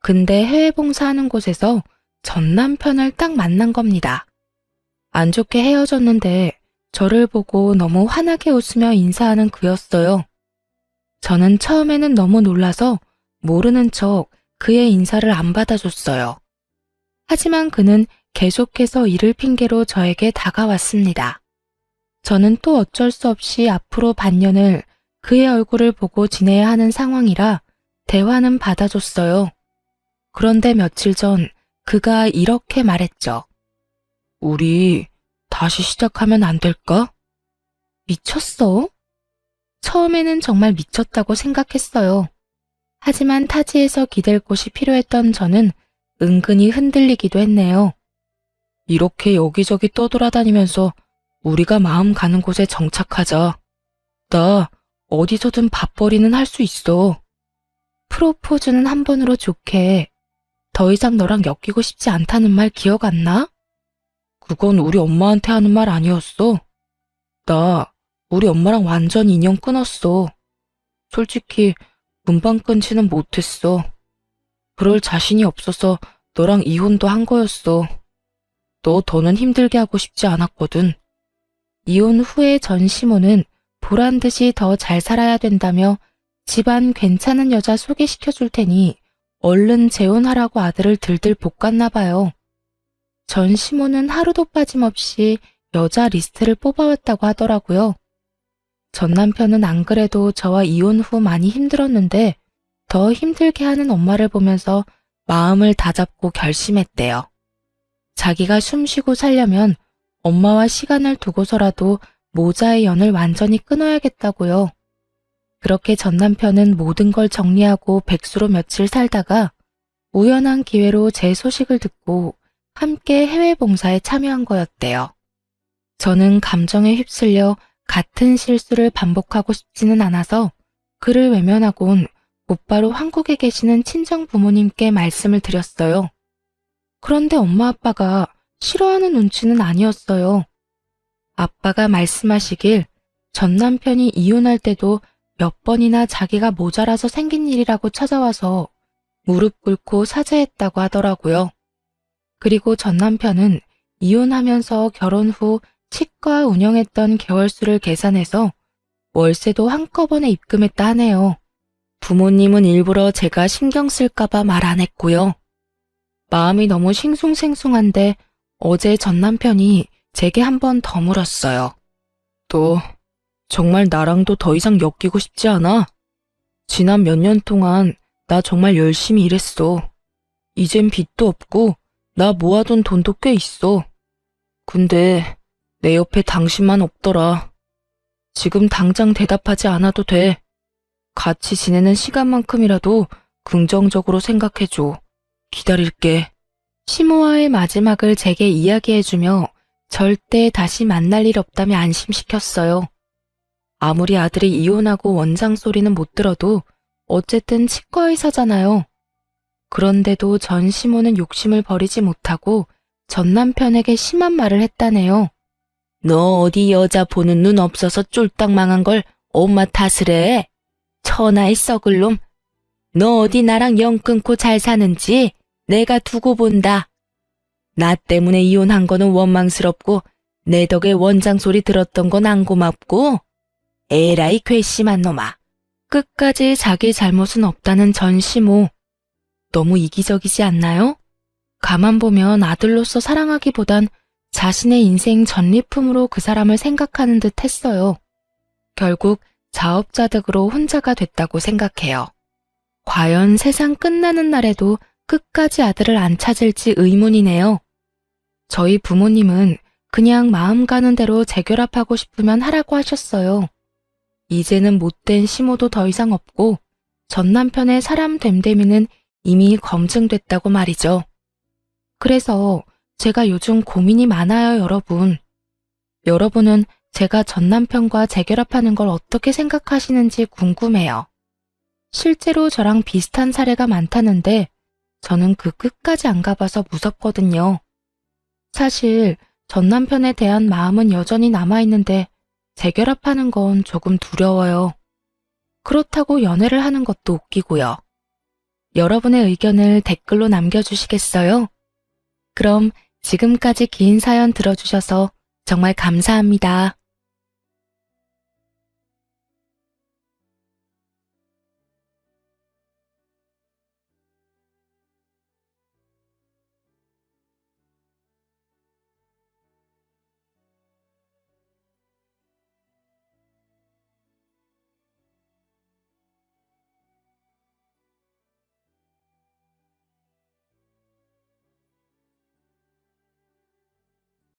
Speaker 1: 근데 해외 봉사하는 곳에서 전 남편을 딱 만난 겁니다. 안 좋게 헤어졌는데 저를 보고 너무 환하게 웃으며 인사하는 그였어요. 저는 처음에는 너무 놀라서 모르는 척 그의 인사를 안 받아줬어요. 하지만 그는 계속해서 일을 핑계로 저에게 다가왔습니다. 저는 또 어쩔 수 없이 앞으로 반년을 그의 얼굴을 보고 지내야 하는 상황이라 대화는 받아줬어요. 그런데 며칠 전 그가 이렇게 말했죠. 우리 다시 시작하면 안 될까? 미쳤어? 처음에는 정말 미쳤다고 생각했어요. 하지만 타지에서 기댈 곳이 필요했던 저는 은근히 흔들리기도 했네요. 이렇게 여기저기 떠돌아다니면서 우리가 마음 가는 곳에 정착하자. 나 어디서든 밥벌이는 할 수 있어. 프로포즈는 한 번으로 좋게. 더 이상 너랑 엮이고 싶지 않다는 말 기억 안 나? 그건 우리 엄마한테 하는 말 아니었어. 나 우리 엄마랑 완전 인연 끊었어. 솔직히 금방 끊지는 못했어. 그럴 자신이 없어서 너랑 이혼도 한 거였어. 너 더는 힘들게 하고 싶지 않았거든. 이혼 후에 전 시모는 보란 듯이 더 잘 살아야 된다며 집안 괜찮은 여자 소개시켜 줄 테니 얼른 재혼하라고 아들을 들들 볶았나 봐요. 전 시모는 하루도 빠짐없이 여자 리스트를 뽑아왔다고 하더라고요. 전 남편은 안 그래도 저와 이혼 후 많이 힘들었는데 더 힘들게 하는 엄마를 보면서 마음을 다잡고 결심했대요. 자기가 숨쉬고 살려면 엄마와 시간을 두고서라도 모자의 연을 완전히 끊어야겠다고요. 그렇게 전 남편은 모든 걸 정리하고 백수로 며칠 살다가 우연한 기회로 제 소식을 듣고 함께 해외 봉사에 참여한 거였대요. 저는 감정에 휩쓸려 같은 실수를 반복하고 싶지는 않아서 그를 외면하곤 곧바로 한국에 계시는 친정 부모님께 말씀을 드렸어요. 그런데 엄마 아빠가 싫어하는 눈치는 아니었어요. 아빠가 말씀하시길 전 남편이 이혼할 때도 몇 번이나 자기가 모자라서 생긴 일이라고 찾아와서 무릎 꿇고 사죄했다고 하더라고요. 그리고 전 남편은 이혼하면서 결혼 후 치과 운영했던 개월수를 계산해서 월세도 한꺼번에 입금했다 하네요. 부모님은 일부러 제가 신경 쓸까봐 말 안 했고요. 마음이 너무 싱숭생숭한데 어제 전 남편이 제게 한 번 더 물었어요.
Speaker 2: 너 정말 나랑도 더 이상 엮이고 싶지 않아? 지난 몇 년 동안 나 정말 열심히 일했어. 이젠 빚도 없고 나 모아둔 돈도 꽤 있어. 근데 내 옆에 당신만 없더라. 지금 당장 대답하지 않아도 돼. 같이 지내는 시간만큼이라도 긍정적으로 생각해줘. 기다릴게.
Speaker 1: 시모와의 마지막을 제게 이야기해주며 절대 다시 만날 일 없다며 안심시켰어요. 아무리 아들이 이혼하고 원장 소리는 못 들어도 어쨌든 치과의사잖아요. 그런데도 전 시모는 욕심을 버리지 못하고 전 남편에게 심한 말을 했다네요. 너 어디 여자 보는 눈 없어서 쫄딱 망한 걸 엄마 탓을 해? 천하의 썩을 놈. 너 어디 나랑 영 끊고 잘 사는지 내가 두고 본다. 나 때문에 이혼한 거는 원망스럽고 내 덕에 원장 소리 들었던 건 안 고맙고 에라이 괘씸한 놈아. 끝까지 자기 잘못은 없다는 전 시모. 너무 이기적이지 않나요? 가만 보면 아들로서 사랑하기보단 자신의 인생 전리품으로 그 사람을 생각하는 듯 했어요. 결국 자업자득으로 혼자가 됐다고 생각해요. 과연 세상 끝나는 날에도 끝까지 아들을 안 찾을지 의문이네요. 저희 부모님은 그냥 마음 가는 대로 재결합하고 싶으면 하라고 하셨어요. 이제는 못된 시모도 더 이상 없고 전 남편의 사람 됨됨이는 이미 검증됐다고 말이죠. 그래서 제가 요즘 고민이 많아요, 여러분. 여러분은 제가 전 남편과 재결합하는 걸 어떻게 생각하시는지 궁금해요. 실제로 저랑 비슷한 사례가 많다는데 저는 그 끝까지 안 가봐서 무섭거든요. 사실 전 남편에 대한 마음은 여전히 남아있는데 재결합하는 건 조금 두려워요. 그렇다고 연애를 하는 것도 웃기고요. 여러분의 의견을 댓글로 남겨주시겠어요? 그럼 지금까지 긴 사연 들어주셔서 정말 감사합니다.